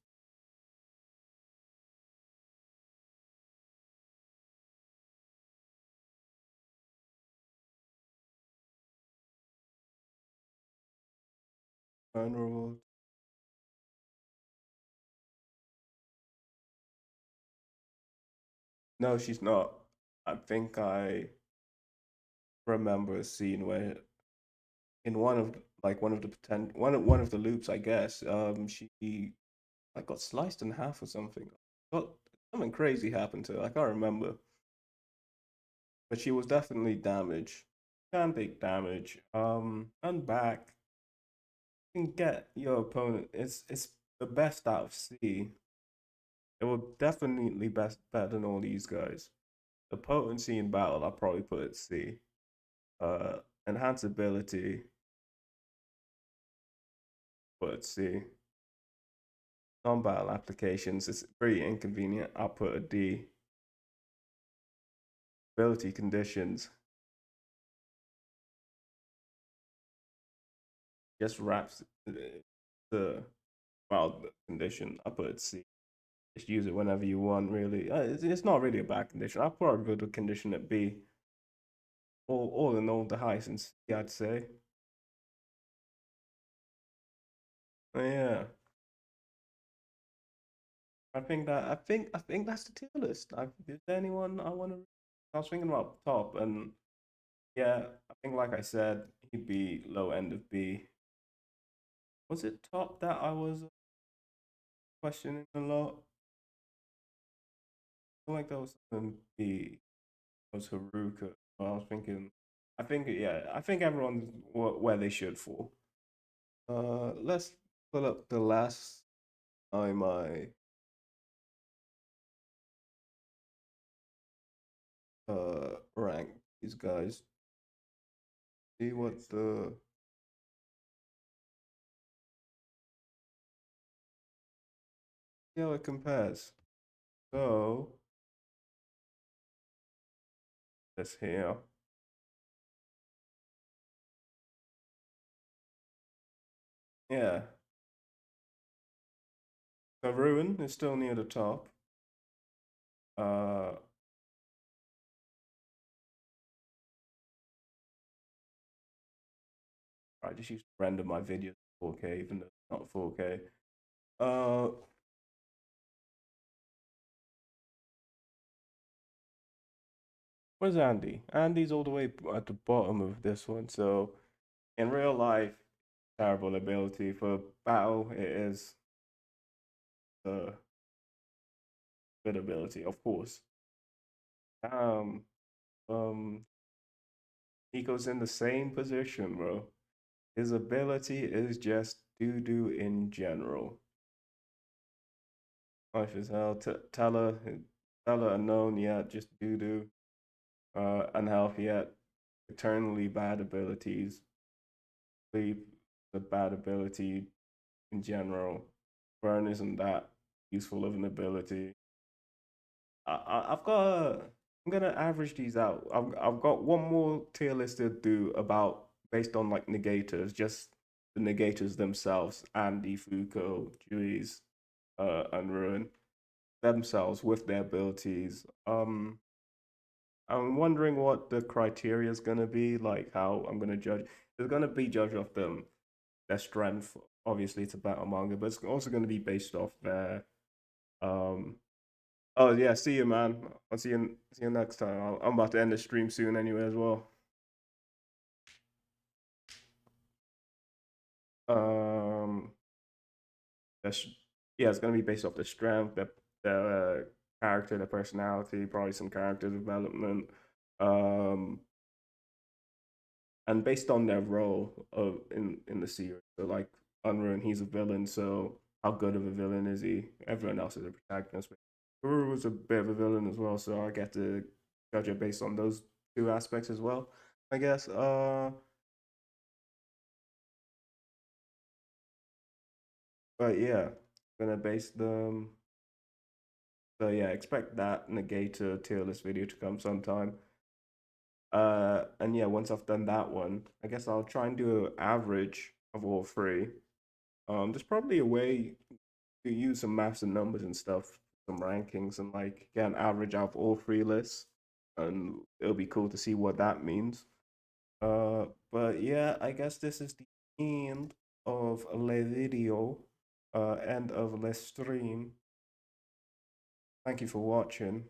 Vulnerable. No, she's not. I think I remember a scene where in one of the one of the loops, I guess, she like got sliced in half or something. Got something crazy happened to her. I can't remember, but she was definitely damaged. Can take damage. And back can get your opponent. It's the best out of C. It will definitely better than all these guys. The potency in battle, I'll probably put at C. Uh, enhance ability, put at C. Non-battle applications, it's pretty inconvenient. I'll put a D. Ability conditions, just wraps the mild condition. I'll put it C. Just use it whenever you want, really. It's not really a bad condition. I'll probably go to condition at B. All in all, the highest in C, I'd say. Yeah. I think that's the tier list. Is there anyone I want to? I was thinking about top, and yeah, I think like I said, he'd be low end of B. Was it top that I was questioning a lot? I feel like that was something B. Was Haruka. I was thinking. I think yeah. I think everyone's where they should fall. Let's pull up the last time I ranked these guys. See what the see how it compares. So this here. Yeah. So Ruin is still near the top. Uh I just used to render my videos 4K, even though it's not 4K. Uh, where's Andy? Andy's all the way at the bottom of this one. So in real life, terrible ability. For battle, it is the good ability, of course. Um, um, Nico's in the same position, bro. His ability is just doo doo in general. Life is hell. Teller unknown yet, just doo doo. Unhealthy yet, eternally bad abilities. Sleep, the bad ability in general. Burn isn't that useful of an ability. I've got. I'm gonna average these out. I've got one more tier list to do about based on like negators, just the negators themselves. Andy, Fuko, Juice, Unruin themselves with their abilities. I'm wondering what the criteria is gonna be, like how I'm gonna judge. It's gonna be judged off them their strength. Obviously, it's a battle manga, but it's also gonna be based off their um oh yeah, see you, man. I'll see you next time. I'm about to end the stream soon anyway as well. Um, that's yeah, it's gonna be based off the strength, the character, the personality, probably some character development, um, and based on their role of in the series. So like Unruin, he's a villain, so how good of a villain is he? Everyone else is a protagonist. But Guru was a bit of a villain as well, so I get to judge it based on those two aspects as well. I guess. But yeah, gonna base them. So yeah, expect that Negator tier list video to come sometime. And yeah, once I've done that one, I guess I'll try and do an average of all three. There's probably a way to use some maths and numbers and stuff, some rankings, and like get an average out of all three lists, and it'll be cool to see what that means. But yeah, I guess this is the end of the video, end of the stream. Thank you for watching.